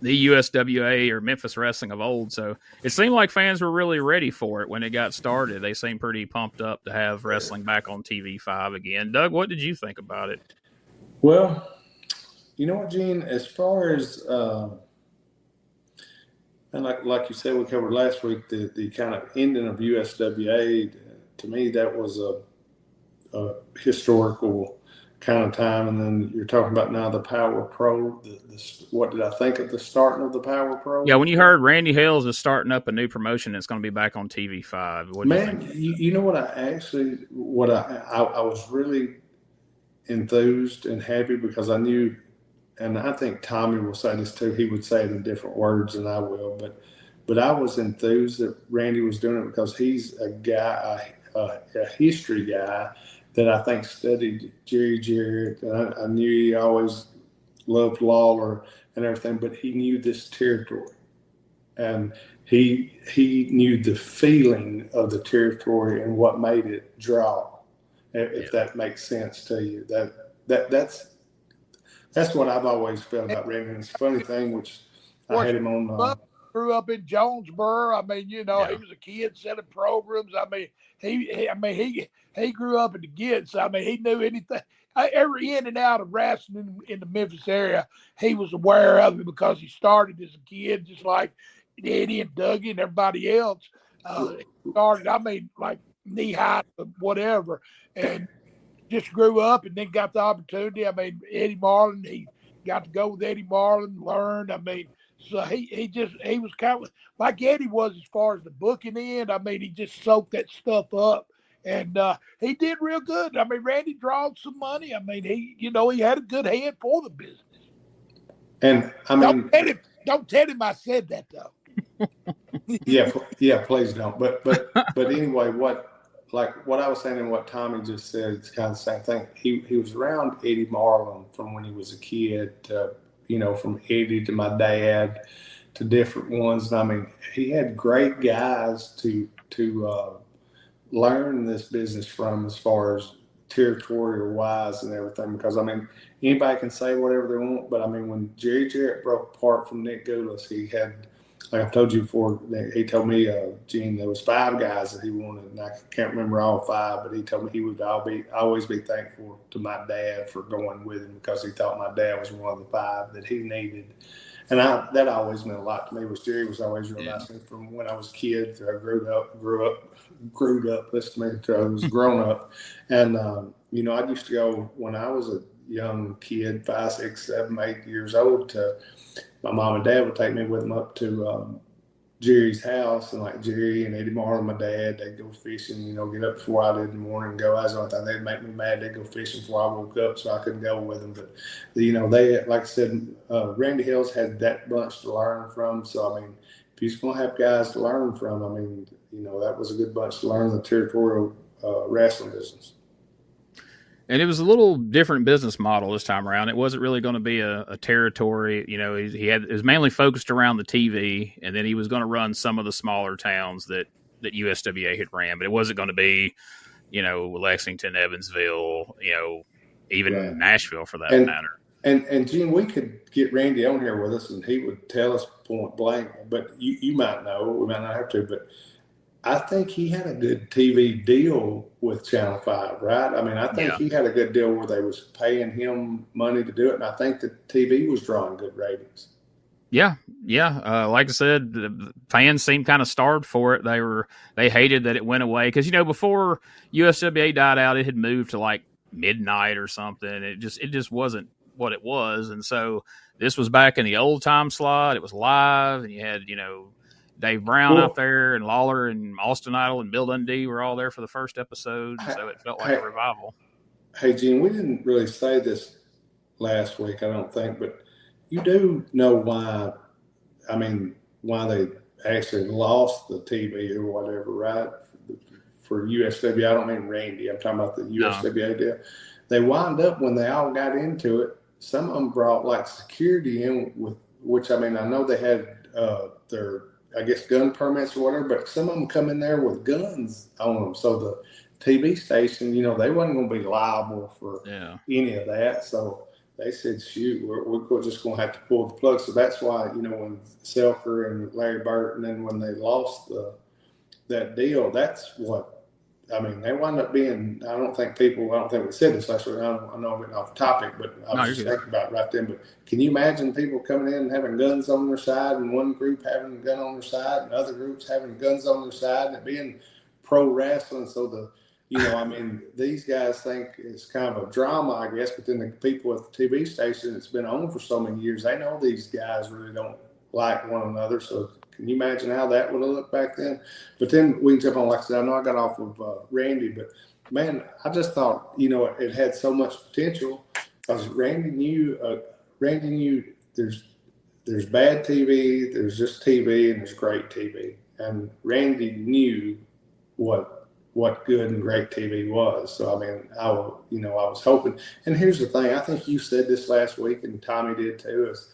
the USWA or Memphis Wrestling of old. So it seemed like fans were really ready for it when it got started. They seemed pretty pumped up to have wrestling back on TV5 again. Doug, what did you think about it? Well, you know what, Gene, as far as, and like you said, we covered last week, the kind of ending of USWA, to me, that was a historical kind of time. And then you're talking about now the Power Pro. What did I think of the starting of the Power Pro? Yeah, when you heard Randy Hales is starting up a new promotion that's going to be back on TV5, what did you think? You know what I was really enthused and happy because I knew, and I think Tommy will say this too, he would say it in different words than I will, but I was enthused that Randy was doing it because he's a guy, a history guy that I think studied Jerry Jarrett. And I knew he always loved Lawler and everything, but he knew this territory. And he knew the feeling of the territory and what made it draw, if that makes sense to you. That's what I've always felt about Randy. And it's a funny thing, which I had him on. Grew up in Jonesboro. I mean, he was a kid selling programs. I mean, he grew up in the kids. I mean, he knew anything, every in and out of wrestling in the Memphis area. He was aware of it because he started as a kid, just like Eddie and Dougie and everybody else. Started, I mean, like knee high, whatever, and just grew up and then got the opportunity. I mean, Eddie Marlin, he got to go with Eddie Marlin, learned. I mean, so he was kind of like Eddie was as far as the booking end. I mean, he just soaked that stuff up, and he did real good. I mean, Randy drawed some money. I mean, he had a good head for the business. And I mean, don't tell him I said that though. yeah, please don't. But anyway, what I was saying and what Tommy just said, it's kind of the same thing. He was around Eddie Marlin from when he was a kid, from Eddie to my dad to different ones. And I mean, he had great guys to learn this business from as far as territorial wise and everything. Because I mean, anybody can say whatever they want, but I mean, when Jerry Jarrett broke apart from Nick Goulas, he had, like I've told you before, he told me, Gene, there was 5 guys that he wanted, and I can't remember all 5, but he told me he would always be thankful to my dad for going with him because he thought my dad was one of the 5 that he needed. And that always meant a lot to me. Jerry was always real nice to me from when I was a kid till I grew up, listen to me, till I was grown up. And, I used to go when I was a young kid, 5, 6, 7, 8 years old, to my mom and dad would take me with them up to Jerry's house, and like Jerry and Eddie Marlin, my dad, they'd go fishing, get up before I did in the morning and go. That's the only thing. They'd make me mad. They'd go fishing before I woke up, so I couldn't go with them. But, they, like I said, Randy Hales had that bunch to learn from. So, I mean, if he's going to have guys to learn from, I mean, that was a good bunch to learn the territorial wrestling business. And it was a little different business model this time around. It wasn't really going to be a territory. It was mainly focused around the TV, and then he was going to run some of the smaller towns that USWA had ran. But it wasn't going to be, Lexington, Evansville, even Nashville for that matter. And Gene, we could get Randy on here with us, and he would tell us point blank. But you might know, we might not have to, but I think he had a good TV deal with Channel 5, right? I mean, I think he had a good deal where they was paying him money to do it, and I think the TV was drawing good ratings. Yeah. Like I said, the fans seemed kind of starved for it. They hated that it went away because before USWA died out, it had moved to like midnight or something. It just wasn't what it was, and so this was back in the old time slot. It was live, and you had Dave Brown up there, and Lawler and Austin Idol and Bill Dundee were all there for the first episode, so it felt like a revival. Hey, Gene, we didn't really say this last week, I don't think, but you do know why they actually lost the TV or whatever, right? For USWA, I don't mean Randy, I'm talking about the USWA deal. They wound up, when they all got into it, some of them brought like security in with, which I mean, I know they had their, I guess, gun permits or whatever, but some of them come in there with guns on them. So the TV station, you know, they wasn't going to be liable for any of that. So they said, shoot, we're just going to have to pull the plug. So that's why, you know, when Selker and Larry Burt, and then when they lost that deal, that's what, I mean, they wound up being, I don't think we said this last week. I know I'm getting off topic, but I was just thinking about it right then. But can you imagine people coming in and having guns on their side, and one group having a gun on their side and other groups having guns on their side, and it being pro wrestling? So you know, I mean, these guys think it's kind of a drama, I guess, but then the people at the TV station, it's been on for so many years, they know these guys really don't like one another. So can you imagine how that would have looked back then? But then we can jump on, like I said, I know I got off of Randy, but man, I just thought, you know, it had so much potential because Randy knew there's bad TV, there's just TV, and there's great TV. And Randy knew what good and great TV was. So, I mean, I was hoping, and here's the thing, I think you said this last week and Tommy did too, is,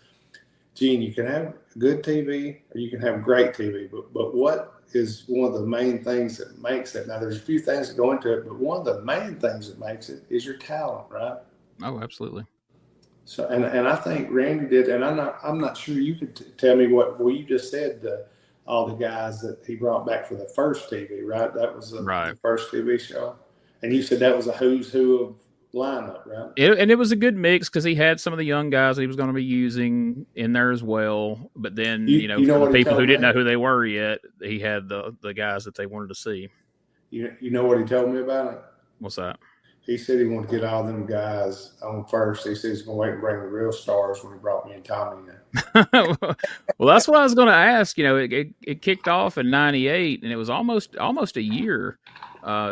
Gene, you can have good TV or you can have great TV, but what is one of the main things that makes it? Now, there's a few things that go into it, but one of the main things that makes it is your talent, right? Oh, absolutely. So, and I think Randy did, and I'm not sure you could tell me what you just said. All the guys that he brought back for the first TV, right? That was the first TV show, and you said that was a who's who of lineup, right? And it was a good mix because he had some of the young guys that he was going to be using in there as well. But then, you know for the people who didn't know who they were yet, he had the guys that they wanted to see. You know what he told me about it? What's that? He said he wanted to get all them guys on first. He said he's going to wait and bring the real stars when he brought me and Tommy in. Well, that's what I was going to ask. You know, it kicked off in '98, and it was almost a year,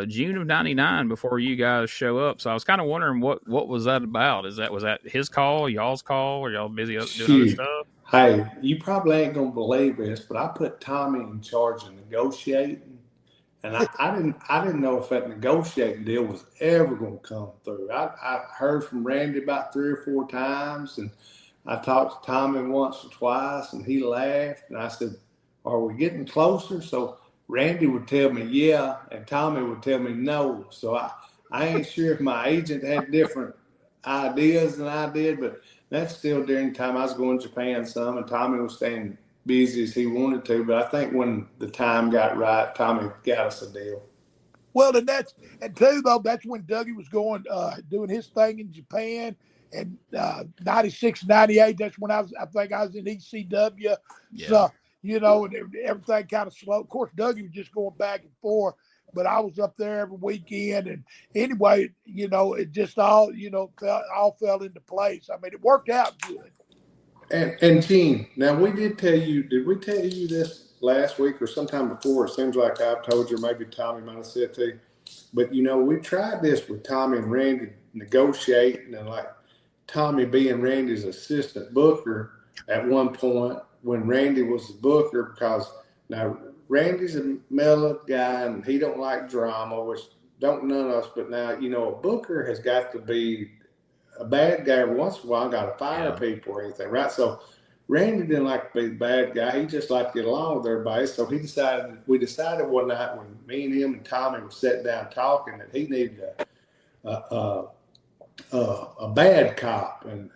June of '99, before you guys show up. So I was kind of wondering what was that about? Was that his call, y'all's call, or y'all busy doing other stuff? Hey, you probably ain't going to believe this, but I put Tommy in charge of negotiating. And I didn't know if that negotiating deal was ever going to come through. I heard from Randy about 3 or 4 times, and I talked to Tommy once or twice, and he laughed. And I said, "Are we getting closer?" So Randy would tell me yeah, and Tommy would tell me no. So I ain't sure if my agent had different ideas than I did, but that's still during the time I was going to Japan some, and Tommy was staying busy as he wanted to, but I think when the time got right, Tommy got us a deal. Well, and too though, that's when Dougie was going doing his thing in Japan, and 96, 98. That's when I think I was in ECW. Yeah. So you know, and everything kind of slow. Of course, Dougie was just going back and forth, but I was up there every weekend, and anyway, you know, it just all fell into place. I mean, it worked out good. And Gene, now did we tell you this last week or sometime before? It seems like I've told you, maybe Tommy might have said to you. But, you know, we tried this with Tommy and Randy negotiating, and like Tommy being Randy's assistant booker at one point when Randy was the booker, because now Randy's a mellow guy and he don't like drama, which don't none of us, but now, you know, a booker has got to be a bad guy once in a while, got to fire people or anything, right? So Randy didn't like to be the bad guy. He just liked to get along with everybody. So we decided one night when me and him and Tommy were sitting down talking that he needed a bad cop. And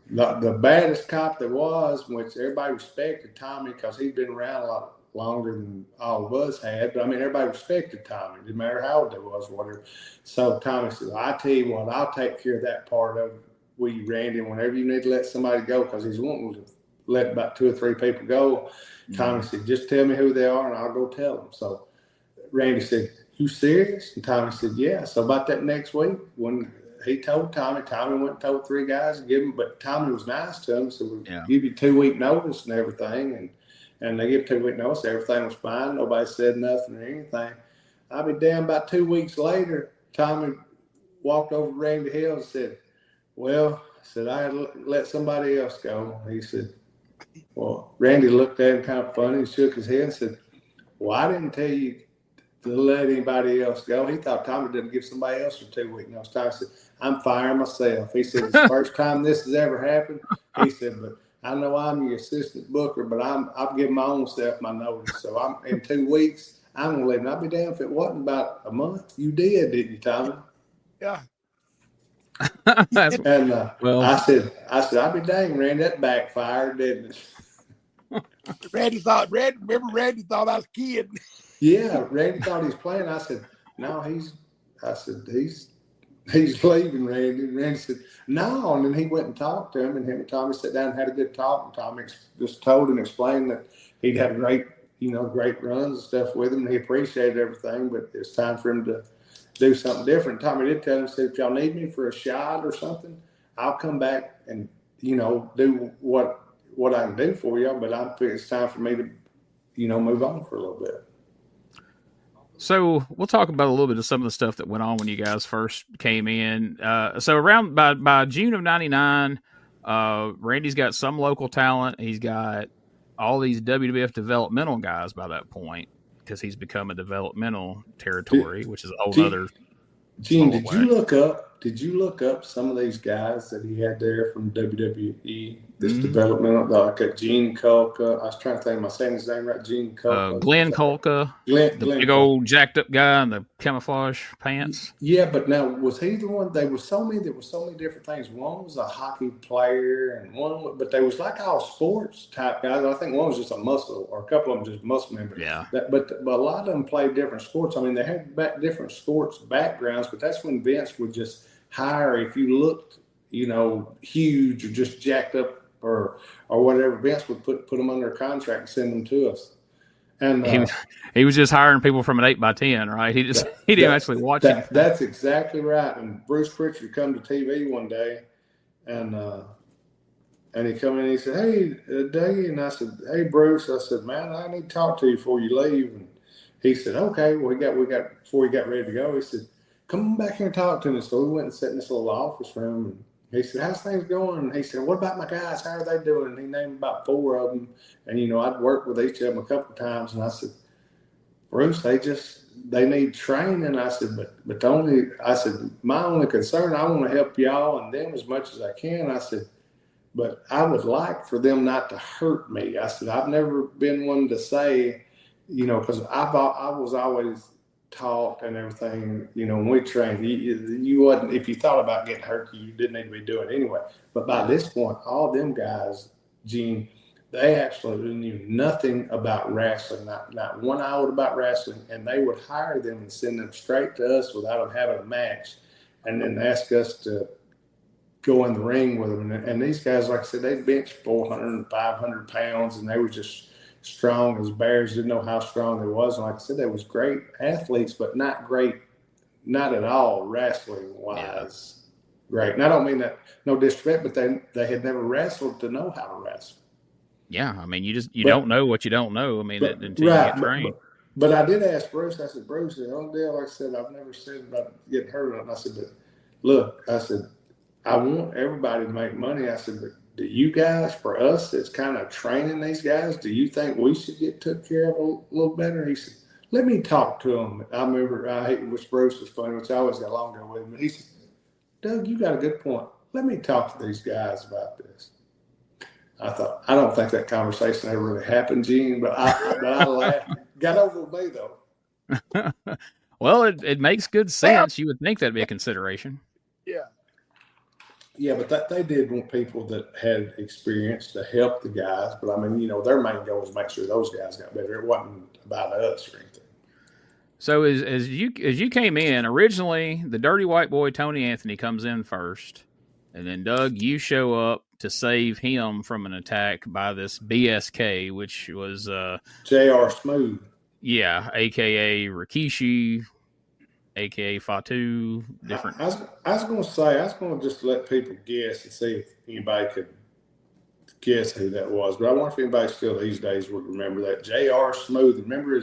the baddest cop there was, which everybody respected Tommy because he'd been around a lot longer than all of us had. But I mean, everybody respected Tommy. It didn't matter how old they was or whatever. So Tommy said, I tell you what, I'll take care of that part of it with you, Randy, whenever you need to let somebody go, because he's wanting to let about 2 or 3 people go. Tommy said, just tell me who they are and I'll go tell them. So Randy said, you serious? And Tommy said, yeah. So about that next week, when he told Tommy went and told 3 guys and give him, but Tommy was nice to him. So we'll give you 2-week notice and everything. And they give 2-week notice. Everything was fine. Nobody said nothing or anything. I'll be damn, about 2 weeks later, Tommy walked over to Randy Hales and said, well, I had to let somebody else go. He said, well, Randy looked at him kind of funny and shook his head and said, well, I didn't tell you to let anybody else go. He thought Tommy didn't give somebody else for 2 weeks. No, Tommy said, I'm firing myself. He said, it's the first time this has ever happened. He said, but I know I'm your assistant booker, but I've given my own self my notice. So I'm in 2 weeks, I'm going to leave. And I'll be damned if it wasn't about a month. You did, didn't you, Tommy? Yeah. And well, I said, I'll be dang, Randy, that backfired, didn't it? Randy thought I was kidding. Yeah, Randy thought he was playing. I said, no, he's leaving, Randy. And Randy said, no. And then he went and talked to him, and him and Tommy sat down and had a good talk. And Tommy just told and explained that he'd had great runs and stuff with him, and he appreciated everything, but it's time for him to do something different. Tommy did tell him, said, if y'all need me for a shot or something, I'll come back and, do what I can do for y'all, but I think it's time for me to, move on for a little bit. So we'll talk about a little bit of some of the stuff that went on when you guys first came in. So around by June of '99, Randy's got some local talent. He's got all these WWF developmental guys by that point, because he's become a developmental territory, which is a whole other. Gene, did you look up some of these guys that he had there from WWE? This developmental, like Gene Kulka. I was trying to think, am I saying his name right? Gene Kulka. Glenn Kulka, Glenn big old jacked up guy in the camouflage pants. Yeah, but now was he the one? There were so many different things. One was a hockey player, and but they was like all sports type guys. I think one was just a muscle, or a couple of them just muscle members. Yeah. But a lot of them played different sports. I mean, they had different sports backgrounds, but that's when Vince would just hire, if you looked, huge or just jacked up or whatever, Vince would put them under a contract and send them to us. And he was just hiring people from an 8x10, right? He didn't actually watch it. That's exactly right. And Bruce Pritchard come to TV one day, and he come in and he said, "Hey, Dougie," and I said, "Hey, Bruce," I said, "Man, I need to talk to you before you leave." And he said, "Okay." Well, we got before he got ready to go, he said, "Come back here and talk to me." So we went and sat in this little office room, and he said, "How's things going?" And he said, "What about my guys? How are they doing?" And he named about 4 of them. And, I'd worked with each of them a couple of times. And I said, "Bruce, they need training." I said, but my only concern, I want to help y'all and them as much as I can. I said, but I would like for them not to hurt me. I said, I've never been one to say, because I was always taught and everything, when we trained, you wasn't, if you thought about getting hurt, you didn't need to be doing it anyway. But by this point, all them guys, Gene, they absolutely knew nothing about wrestling, not one iota about wrestling, and they would hire them and send them straight to us without them having a match, and then ask us to go in the ring with them. And these guys, like I said, they benched 400 and 500 pounds, and they were just strong as bears. Didn't know how strong they was. And like I said, they was great athletes, but not at all wrestling wise. Yeah. Great. And I don't mean that no disrespect, but they had never wrestled to know how to wrestle. Yeah, I mean, you don't know what you don't know. I mean, until you get trained. But I did ask Bruce. I said, "Bruce, the only deal, like I said, I've never said about getting hurt." And I said, "But look," I said, "I want everybody to make money." I said, "But do you guys, for us, that's kind of training these guys, do you think we should get took care of a little better?" He said, "Let me talk to them." I remember, which Bruce was funny, which I always got along there with him. He said, "Doug, you got a good point. Let me talk to these guys about this." I thought, I don't think that conversation ever really happened, Gene, but I laughed. Got over me, though. Well, it makes good sense. You would think that'd be a consideration. Yeah. Yeah, but they did want people that had experience to help the guys. But, I mean, their main goal was to make sure those guys got better. It wasn't about us or anything. So as you came in, originally, the dirty white boy, Tony Anthony, comes in first. And then, Doug, you show up to save him from an attack by this BSK, which was J.R. Smooth. Yeah, a.k.a. Rikishi, a.k.a. Fatu, different. I was going to just let people guess and see if anybody could guess who that was. But I wonder if anybody still these days would remember that. J.R. Smooth. Remember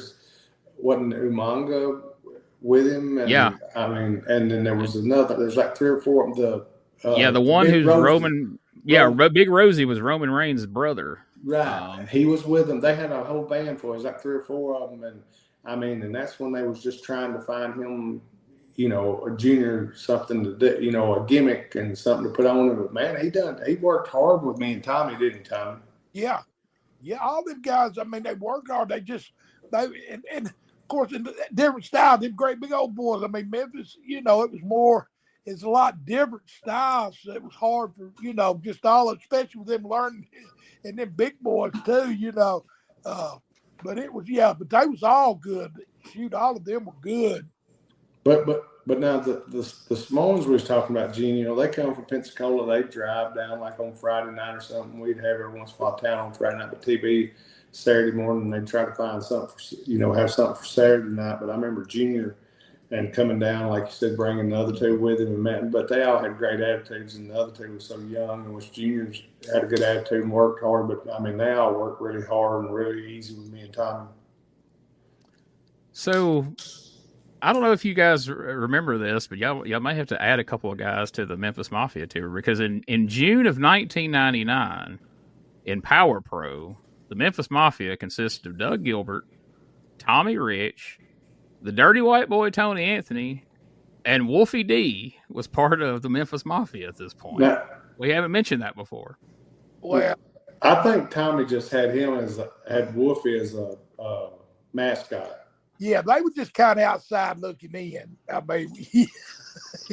wasn't Umaga with him? And, yeah. I mean, and then there was another. There's like 3 or 4 of them. The one who's Rosey. Roman. Yeah, Big Rosey was Roman Reigns' brother. Right. He was with them. They had a whole band for it. It was like 3 or 4 of them. I mean, and that's when they was just trying to find him, a junior something to do, a gimmick and something to put on him. But man, he worked hard with me and Tommy, didn't he, Tommy? Yeah. Yeah, all them guys, I mean, they worked hard. And of course, in different style, them great big old boys. I mean, Memphis, it's a lot different styles. So it was hard for, just all, especially with them learning, and them big boys too, but it was, but they was all good. Shoot, all of them were good. But now the small ones we was talking about, Gene, they come from Pensacola. They drive down like on Friday night or something. We'd have every once in a while town on Friday night, but TV Saturday morning. They'd try to find something for, have something for Saturday night. But I remember Junior and coming down, like you said, bringing the other two with him and met. But they all had great attitudes, and the other two was so young, and which Juniors had a good attitude and worked hard. But I mean, they all worked really hard and really easy with me and Tommy. So, I don't know if you guys remember this, but y'all may have to add a couple of guys to the Memphis Mafia tour, because in June of 1999, in Power Pro, the Memphis Mafia consisted of Doug Gilbert, Tommy Rich, the Dirty White Boy Tony Anthony, and Wolfie D was part of the Memphis Mafia at this point. Now, we haven't mentioned that before. Well, I think Tommy just had Wolfie as a mascot. Yeah, they were just kind of outside looking in. I mean,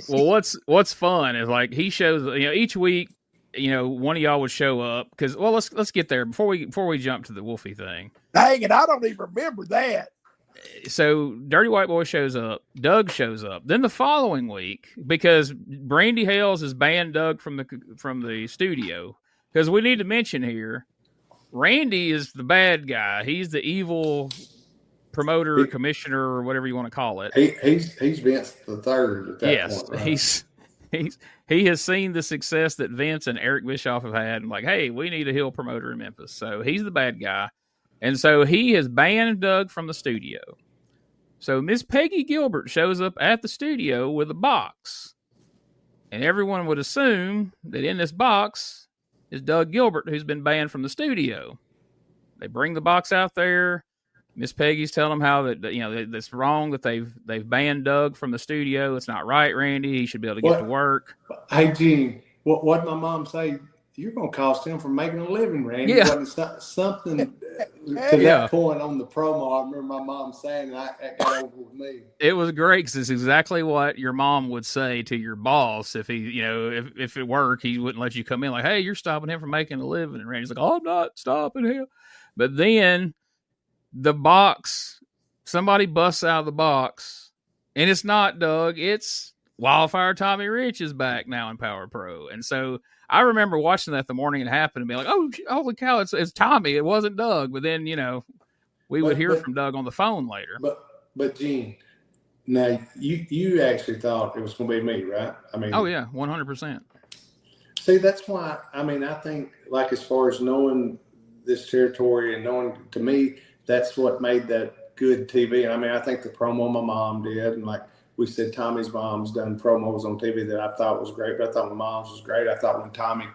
well, what's fun is like he shows, each week, one of y'all would show up because, well, let's get there before we jump to the Wolfie thing. Dang it, I don't even remember that. So Dirty White Boy shows up, Doug shows up. Then the following week, because Brandy Hales has banned Doug from the studio, because we need to mention here, Randy is the bad guy. He's the evil promoter, commissioner, or whatever you want to call it. He's Vince the Third at that point. Right? He has seen the success that Vince and Eric Bischoff have had, and like, hey, we need a heel promoter in Memphis. So he's the bad guy. And so he has banned Doug from the studio. So Miss Peggy Gilbert shows up at the studio with a box. And everyone would assume that in this box is Doug Gilbert, who's been banned from the studio. They bring the box out there. Miss Peggy's telling them how that's wrong, that they've banned Doug from the studio. It's not right, Randy. He should be able to get to work. Hey, Gene, what did my mom say? You're going to cost him for making a living, Randy. Yeah. Wasn't something to that point on the promo. I remember my mom saying that got over with me. It was great because it's exactly what your mom would say to your boss if he, if at work, he wouldn't let you come in. Like, hey, you're stopping him from making a living. And Randy's like, oh, I'm not stopping him. But then the box, somebody busts out of the box, and it's not Doug. It's Wildfire Tommy Rich is back now in Power Pro. And so I remember watching that the morning it happened and being like, oh, holy cow, it's Tommy. It wasn't Doug. But then, we would hear from Doug on the phone later. But Gene, now you actually thought it was going to be me, right? I mean, oh, yeah, 100%. See, that's why, I think, like, as far as knowing this territory and knowing, to me, that's what made that good TV. I think the promo my mom did, and like we said, Tommy's mom's done promos on TV that I thought was great, but I thought my mom's was great. I thought when Tommy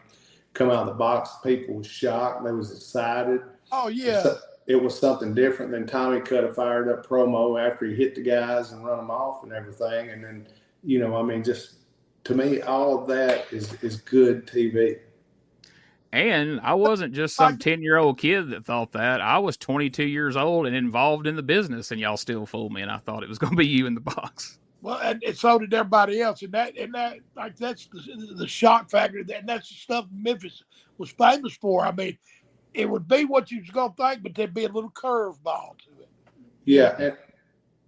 come out of the box, people was shocked. They was excited. Oh, yeah. So it was something different than Tommy cut a fired up promo after he hit the guys and run them off and everything. And then, just to me, all of that is good TV. And I wasn't just some 10-year-old kid that thought that. I was 22 years old and involved in the business, and y'all still fooled me, and I thought it was going to be you in the box. Well, and so did everybody else, and that like that's the shock factor, and that's the stuff Memphis was famous for. It would be what you was going to think, but there'd be a little curveball to it. Yeah,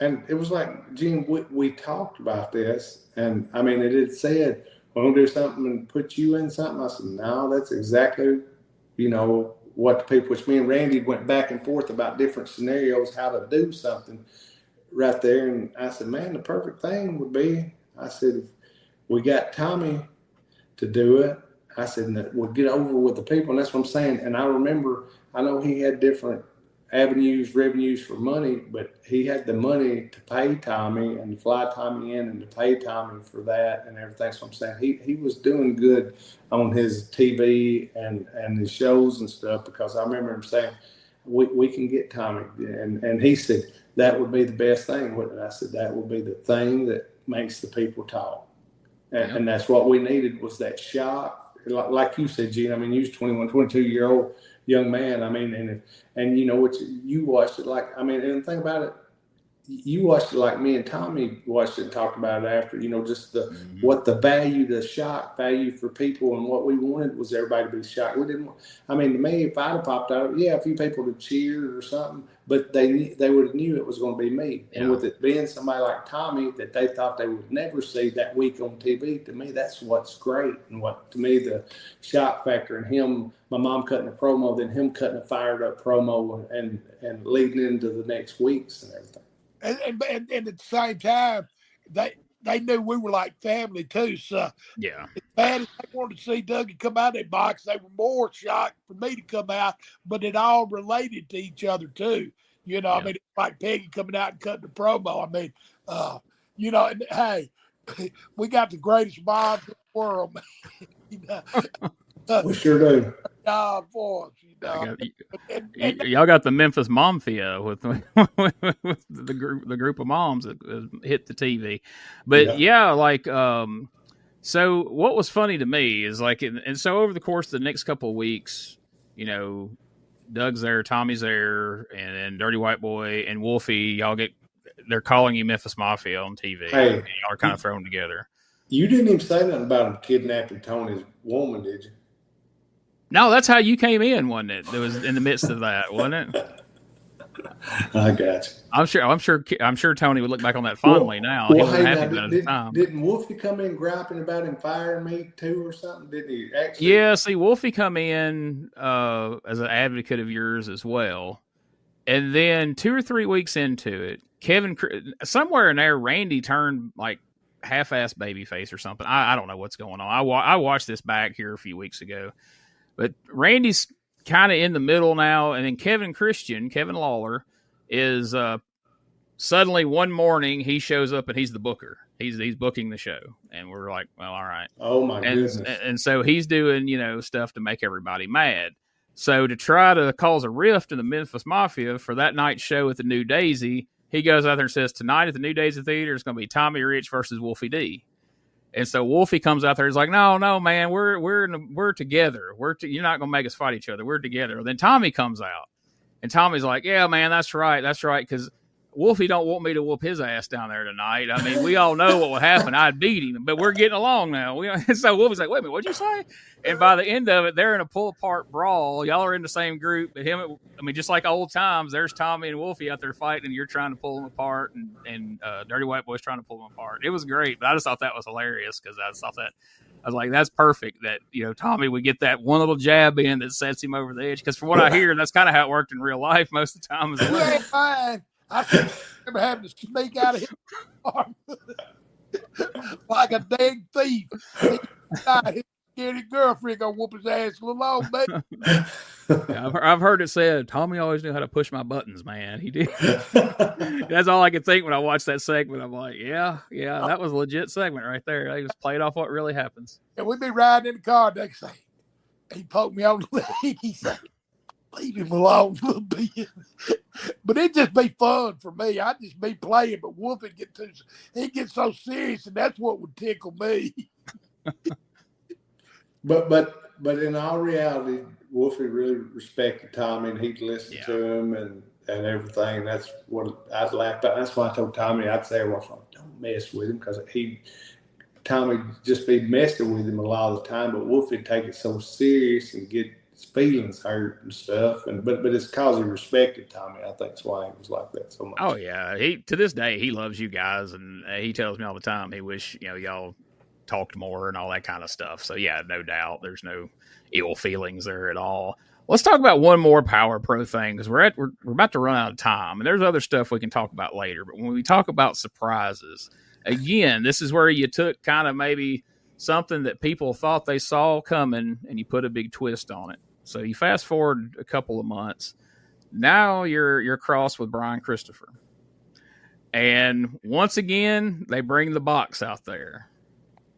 and it was like, Gene, we talked about this, and it had said, we're going to do something and put you in something. I said, no, that's exactly, what the people, which me and Randy went back and forth about different scenarios, how to do something right there. And I said, man, the perfect thing would be, I said, if we got Tommy to do it, I said, we'll get over with the people. And that's what I'm saying. And I remember, I know he had different revenues for money, but he had the money to pay Tommy and to fly Tommy in and to pay Tommy for that and everything. So I'm saying he was doing good on his TV and his shows and stuff, because I remember him saying, we can get Tommy. And he said, that would be the best thing. And I said, that would be the thing that makes the people talk. And that's what we needed, was that shock. Like you said, Gene, I mean, you was 21, 22-year-old young man. I mean, and you know what, you watched it like, I mean, and think about it, you watched it like me and Tommy watched it and talked about it after, you know, just what the value, the shock value for people, and what we wanted was everybody to be shocked. We didn't want, I mean, to me, if I'd have popped out, a few people would cheer or something, but they would have knew it was going to be me. Yeah. And with it being somebody like Tommy that they thought they would never see that week on TV, to me, that's what's great. And what, to me, the shock factor, and him, my mom cutting a promo, then him cutting a fired up promo and leading into the next weeks and everything. And at the same time, they knew we were like family too. So yeah, as bad as they wanted to see Dougie come out of that box, they were more shocked for me to come out. But it all related to each other too. You know, I mean, it's like Peggy coming out and cutting the promo. I mean, you know, and hey, we got the greatest moms in the world, man. You know? We sure do. For us, you know. Y'all got the Memphis Mafia with the group of moms that hit the TV, but like so what was funny to me is like, and so over the course of the next couple of weeks, you know, Doug's there, Tommy's there, and then Dirty White Boy and Wolfie, they're calling you Memphis Mafia on TV. Hey, y'all are kind of thrown together. You didn't even say nothing about him kidnapping Tony's woman, did you? No, that's how you came in, wasn't it? It was in the midst of that, wasn't it? I got you. I'm sure Tony would look back on that fondly now. He wasn't happy about it at the time. Didn't Wolfie come in griping about him firing me too or something? Didn't he actually? Yeah, see, Wolfie come in as an advocate of yours as well. And then 2 or 3 weeks into it, somewhere in there, Randy turned like half-assed babyface or something. I don't know what's going on. I watched this back here a few weeks ago. But Randy's kind of in the middle now, and then Kevin Lawler, is suddenly one morning he shows up and he's the booker. He's booking the show, and we're like, well, all right. Oh my goodness! And so he's doing stuff to make everybody mad. So to try to cause a rift in the Memphis Mafia for that night's show at the New Daisy, he goes out there and says, tonight at the New Daisy Theater it's going to be Tommy Rich versus Wolfie D. And so Wolfie comes out there. He's like, no, man, we're together. You're not going to make us fight each other. We're together. Then Tommy comes out, and Tommy's like, yeah, man, that's right. Because Wolfie don't want me to whoop his ass down there tonight. I mean, we all know what would happen. I'd beat him, but we're getting along now. So Wolfie's like, wait a minute, what'd you say? And by the end of it, they're in a pull-apart brawl. Y'all are in the same group. But just like old times, there's Tommy and Wolfie out there fighting, and you're trying to pull them apart, and Dirty White Boy's trying to pull them apart. It was great, but I just thought that was hilarious because I was like, that's perfect that, Tommy would get that one little jab in that sets him over the edge. Because from what I hear, that's kind of how it worked in real life most of the time as well. Fine. I remember having to sneak out of his arm like a dang thief. His skinny girlfriend gonna whoop his ass a little long, baby. Yeah, I've heard it said Tommy always knew how to push my buttons, man. He did. That's all I could think when I watched that segment. I'm like, yeah, that was a legit segment right there. He just played off what really happens. And we'd be riding in the car next day. He poked me on the leg. He said, leave him alone a little bit. But it'd just be fun for me. I'd just be playing, but Wolf would he'd get so serious, and that's what would tickle me. But in all reality, Wolfie really respected Tommy, and he'd listen to him and everything. That's what I'd laugh at. That's why I told Tommy, I'd say, well, don't mess with him, because Tommy just be messing with him a lot of the time, but Wolfie'd take it so serious and get his feelings hurt and stuff. But it's because he respected Tommy. I think that's why he was like that so much. Oh yeah, to this day he loves you guys, and he tells me all the time he wish y'all talked more and all that kind of stuff. So yeah, no doubt there's no ill feelings there at all. Let's talk about one more Power Pro thing, because we're about to run out of time, and there's other stuff we can talk about later. But when we talk about surprises, again, this is where you took kind of maybe something that people thought they saw coming and you put a big twist on it. So you fast forward a couple of months. Now you're crossed with Brian Christopher. And once again, they bring the box out there.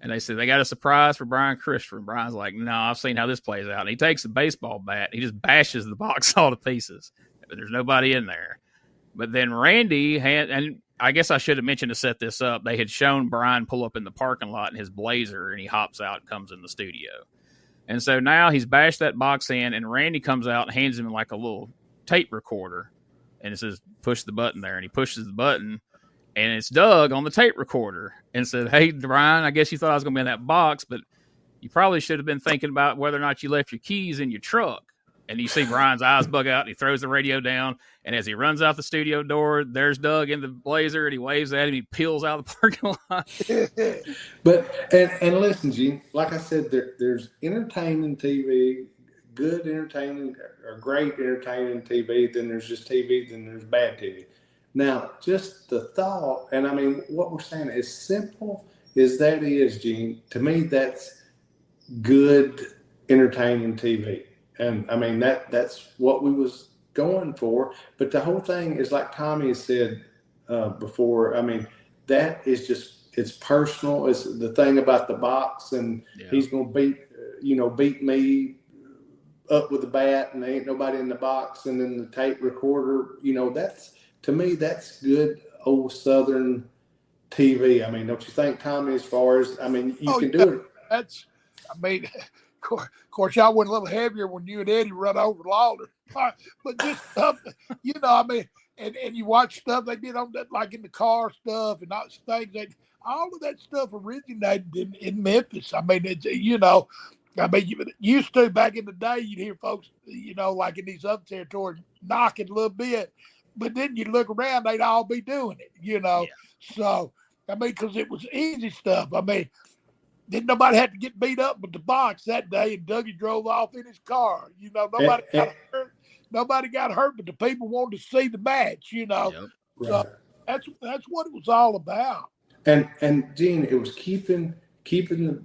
And they say they got a surprise for Brian Christopher. And Brian's like, no, I've seen how this plays out. And he takes a baseball bat. He just bashes the box all to pieces. but there's nobody in there. But then Randy had, and I guess I should have mentioned to set this up, they had shown Brian pull up in the parking lot in his Blazer, and he hops out and comes in the studio. And so now he's bashed that box in, and Randy comes out and hands him like a little tape recorder, and it says, push the button there. And he pushes the button, and it's Doug on the tape recorder, and said, hey, Brian, I guess you thought I was going to be in that box, but you probably should have been thinking about whether or not you left your keys in your truck. And you see Brian's eyes bug out, and he throws the radio down. And as he runs out the studio door, there's Doug in the Blazer, and he waves at him. He peels out of the parking lot. But and listen, Gene, like I said, there's entertaining TV, good entertaining or great entertaining TV. Then there's just TV. Then there's bad TV. Now, just the thought, and I mean, what we're saying, as simple as that is, Gene, to me, that's good entertaining TV. And I mean, that's what we was going for. But the whole thing is like Tommy has said before. I mean, that is just, it's personal. It's the thing about the box, and he's going to beat me up with a bat, and there ain't nobody in the box, and then the tape recorder, that's, to me, that's good old Southern TV. I mean, don't you think, Tommy, as far as, I mean, you can do it. Of course, y'all went a little heavier when you and Eddie run over Lawler. But just stuff, I mean, and you watch stuff they did on that, like in the car stuff and all things. All of that stuff originated in Memphis. I mean, it's, used to back in the day, you'd hear folks, like in these other territories, knocking a little bit. But then you look around, they'd all be doing it, Yeah. So, I mean, because it was easy stuff. I mean, didn't nobody have to get beat up with the box that day, and Dougie drove off in his car. Nobody got hurt. Nobody got hurt, but the people wanted to see the match. Yep. So that's what it was all about. And Gene, it was keeping the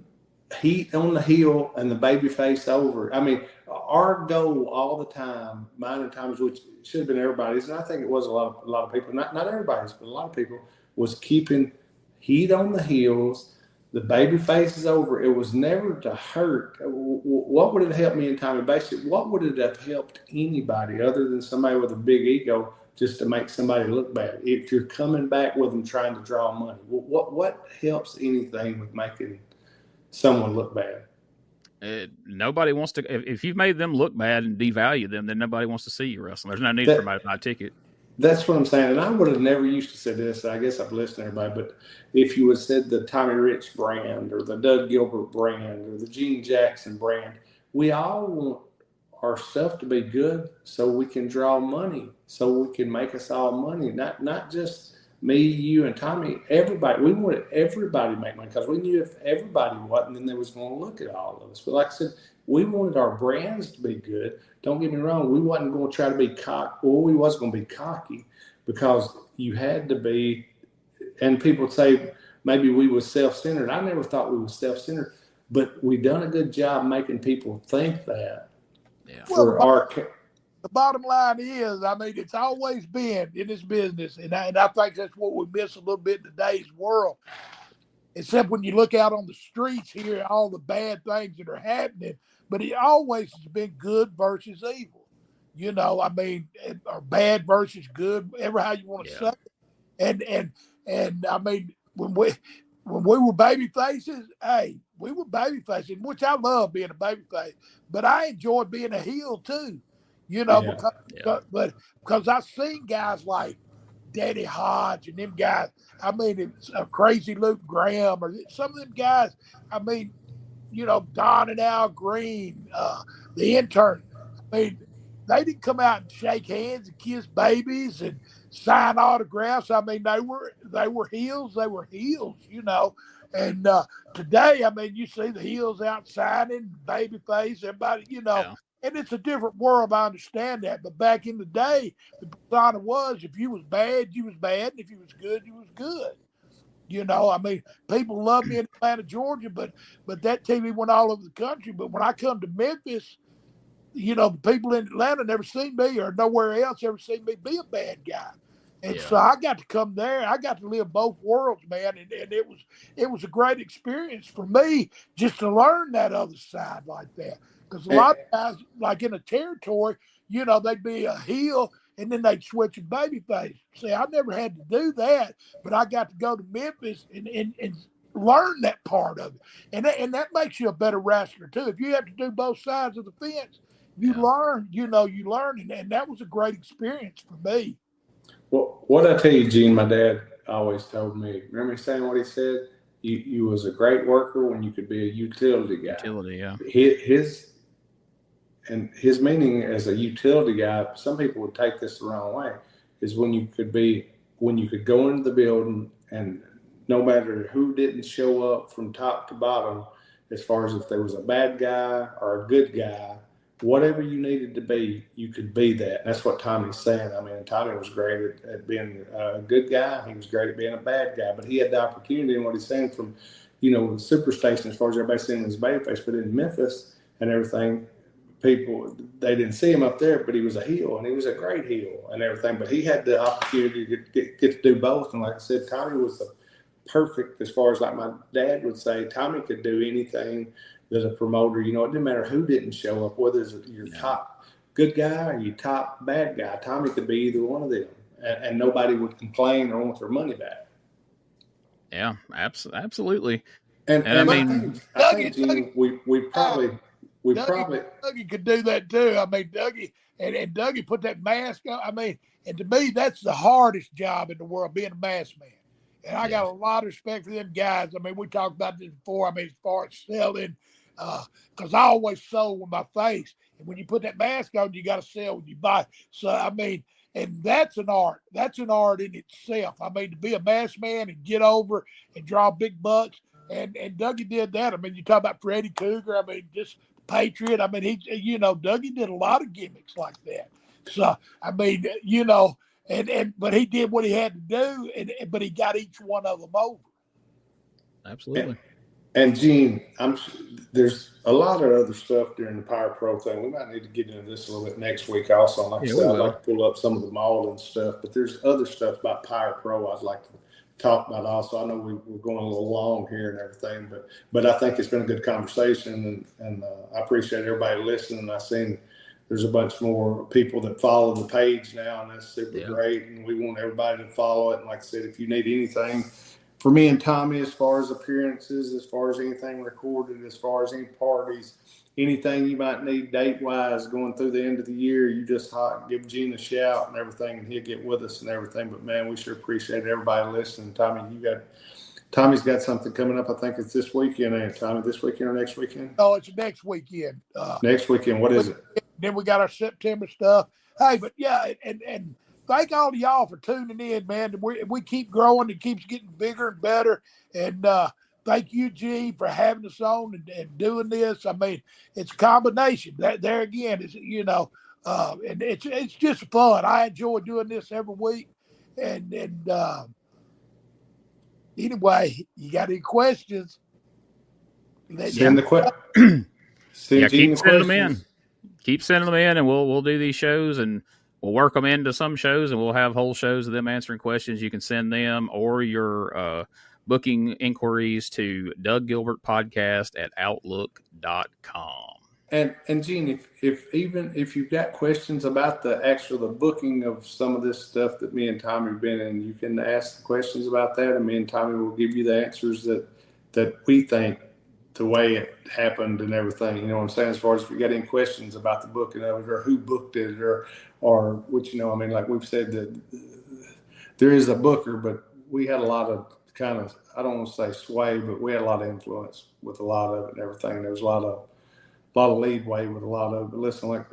heat on the heel and the baby face over. I mean, our goal all the time, mine and Tommy's, which should have been everybody's, and I think it was a lot of people, not everybody's, but a lot of people, was keeping heat on the heels. The baby face is over. It was never to hurt. What would it help me and Tommy? Basically, what would it have helped anybody other than somebody with a big ego just to make somebody look bad? If you're coming back with them trying to draw money, what helps anything with making someone look bad? Nobody wants to. If you've made them look bad and devalue them, then nobody wants to see you wrestle. There's no need for somebody to buy a ticket. That's what I'm saying. And I would have never used to say this. I guess I've listened to everybody. But if you would have said the Tommy Rich brand or the Doug Gilbert brand or the Gene Jackson brand, we all want our stuff to be good so we can draw money, so we can make us all money. Not just me, you, and Tommy. Everybody. We wanted everybody to make money because we knew if everybody wasn't, then they was going to look at all of us. But like I said, we wanted our brands to be good. Don't get me wrong. We wasn't going to try to be cocky. Well, we was going to be cocky because you had to be. And people would say maybe we was self-centered. I never thought we was self-centered, but we done a good job making people think that. Yeah. The bottom line is, I mean, it's always been in this business, and I think that's what we miss a little bit in today's world. Except when you look out on the streets here, all the bad things that are happening, but it always has been good versus evil. I mean, or bad versus good, whatever how you want to say it. And I mean, when we were baby faces, hey, we were baby faces, which I love being a baby face, but I enjoyed being a heel too. Because I've seen guys like Daddy Hodge and them guys. I mean, it's a crazy Luke Graham or some of them guys. I mean, Don and Al Green, the intern. I mean, they didn't come out and shake hands and kiss babies and sign autographs. I mean, they were heels. They were heels, And today, I mean, you see the heels out signing, babyface, everybody, And it's a different world. I understand that. But back in the day, the persona was if you was bad, you was bad. And if you was good, you was good. I mean, people love me in Atlanta, Georgia, but that TV went all over the country. But when I come to Memphis, the people in Atlanta never seen me or nowhere else ever seen me be a bad guy. And so I got to come there. I got to live both worlds, man. And it was a great experience for me just to learn that other side like that. Because a lot of guys, like in a territory, they'd be a heel and then they'd switch to babyface. See, I never had to do that, but I got to go to Memphis and learn that part of it. And that makes you a better wrestler too. If you have to do both sides of the fence, you learn, and that was a great experience for me. Well, what I tell you, Gene, my dad always told me, remember saying what he said? You was a great worker when you could be a utility guy. Utility, yeah. His meaning as a utility guy, some people would take this the wrong way, is when you could go into the building and no matter who didn't show up from top to bottom, as far as if there was a bad guy or a good guy, whatever you needed to be, you could be that. And that's what Tommy's saying. I mean, Tommy was great at being a good guy. He was great at being a bad guy, but he had the opportunity, and what he's saying from, the Superstation, as far as everybody's seeing his babyface, but in Memphis and everything, people, they didn't see him up there, but he was a heel, and he was a great heel and everything, but he had the opportunity to get to do both. And like I said, Tommy was the perfect, as far as like my dad would say, Tommy could do anything that a promoter, it didn't matter who didn't show up, whether it's your top good guy or your top bad guy. Tommy could be either one of them, and nobody would complain or want their money back. Yeah, absolutely. And I think Gene, we probably Dougie could do that too. I mean, Dougie and Dougie put that mask on. I mean, and to me, that's the hardest job in the world, being a mask man. And I got a lot of respect for them guys. I mean, we talked about this before. I mean, as far as selling, because I always sold with my face. And when you put that mask on, you got to sell when you buy. So, I mean, and that's an art. That's an art in itself. I mean, to be a mask man and get over and draw big bucks. And Dougie did that. I mean, you talk about Freddie Cougar. I mean, just Patriot. I mean, Dougie did a lot of gimmicks like that. So, I mean, but he did what he had to do, but he got each one of them over. Absolutely. And Gene, there's a lot of other stuff during the Power Pro thing. We might need to get into this a little bit next week also. Like I said, I'd like to pull up some of the mold and stuff, but there's other stuff about Power Pro I'd like to talk about also. I know we're going a little long here and everything, but I think it's been a good conversation, and I appreciate everybody listening. I've seen there's a bunch more people that follow the page now, and that's super great. And we want everybody to follow it. And like I said, if you need anything for me and Tommy, as far as appearances, as far as anything recorded, as far as any parties, anything you might need date-wise going through the end of the year, you just give Gene a shout and everything, and he'll get with us and everything. But, man, we sure appreciate everybody listening. Tommy's got something coming up. I think it's this weekend, ain't it, Tommy? This weekend or next weekend? Oh, it's next weekend. Next weekend. What is it? Then we got our September stuff. Hey, but yeah, and thank all of y'all for tuning in, man. We keep growing. It keeps getting bigger and better. And thank you, G, for having us on and doing this. I mean, it's a combination. There again, is and it's just fun. I enjoy doing this every week. And anyway, you got any questions? Send the questions. Keep sending them in. Keep sending them in, and we'll do these shows, and we'll work them into some shows, and we'll have whole shows of them answering questions. You can send them or your booking inquiries to DougGilbertPodcast@outlook.com. And Gene, if you've got questions about the booking of some of this stuff that me and Tommy have been in, you can ask the questions about that, and me and Tommy will give you the answers that we think the way it happened and everything. You know what I'm saying? As far as if you got any questions about the booking of it or who booked it or which, I mean, like we've said, that there is a booker, but we had a lot of kind of, I don't want to say sway, but we had a lot of influence with a lot of it and everything. There was a lot of leadway with a lot of it. But listen, like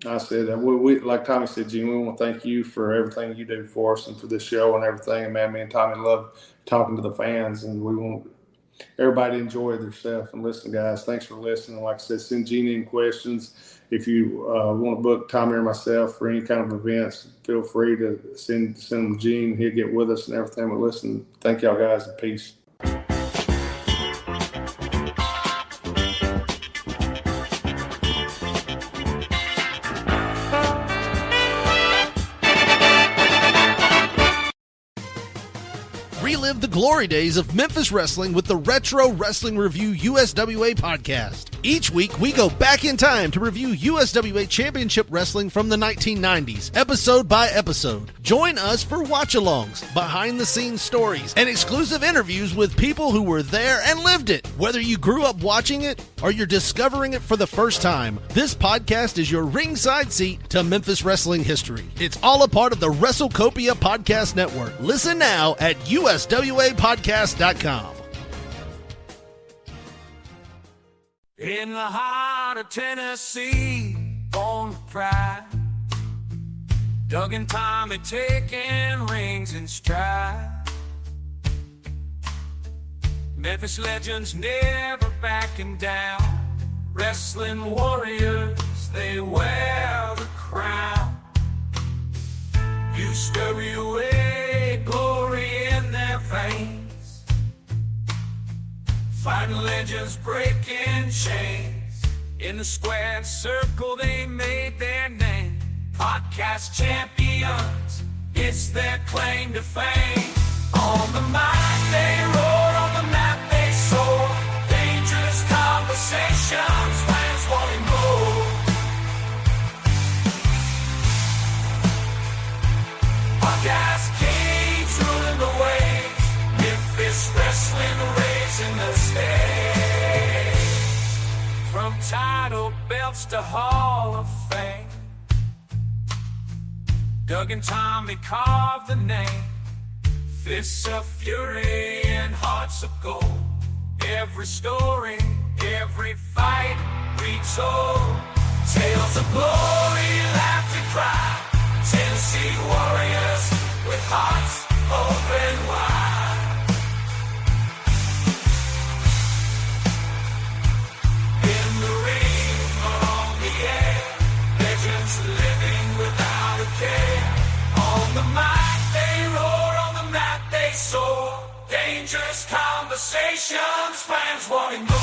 I said, we like Tommy said, Gene, we want to thank you for everything you do for us and for this show and everything. And man, me and Tommy love talking to the fans, and we want everybody to enjoy themselves and listen, guys. Thanks for listening. Like I said, send Gene any questions. If you want to book Tommy or myself for any kind of events, feel free to send them to Gene. He'll get with us and everything. But listen, thank y'all guys, and peace. Relive the glory days of Memphis wrestling with the Retro Wrestling Review USWA podcast. Each week, we go back in time to review USWA Championship Wrestling from the 1990s, episode by episode. Join us for watch-alongs, behind-the-scenes stories, and exclusive interviews with people who were there and lived it. Whether you grew up watching it or you're discovering it for the first time, this podcast is your ringside seat to Memphis wrestling history. It's all a part of the WrestleCopia Podcast Network. Listen now at USWApodcast.com. In the heart of Tennessee, born with pride, Doug and Tommy taking rings in stride. Memphis legends never backing down, wrestling warriors, they wear the crown. USWA, glory in their veins, fighting legends breaking chains. In the square circle they made their name. Podcast champions, it's their claim to fame. On the mic they roar, on the map they soar. Dangerous conversations, fans wanting more. Podcast kings ruling the waves. Memphis wrestling raising the stage. From title belts to Hall of Fame, Doug and Tommy carved the name. Fists of fury and hearts of gold. Every story, every fight retold. Tales of glory, laughter, cry. Tennessee warriors with hearts open wide. In the ring or on the air, legends living without a care. On the mic they roar, on the mat they soar. Dangerous conversations, fans wanting more.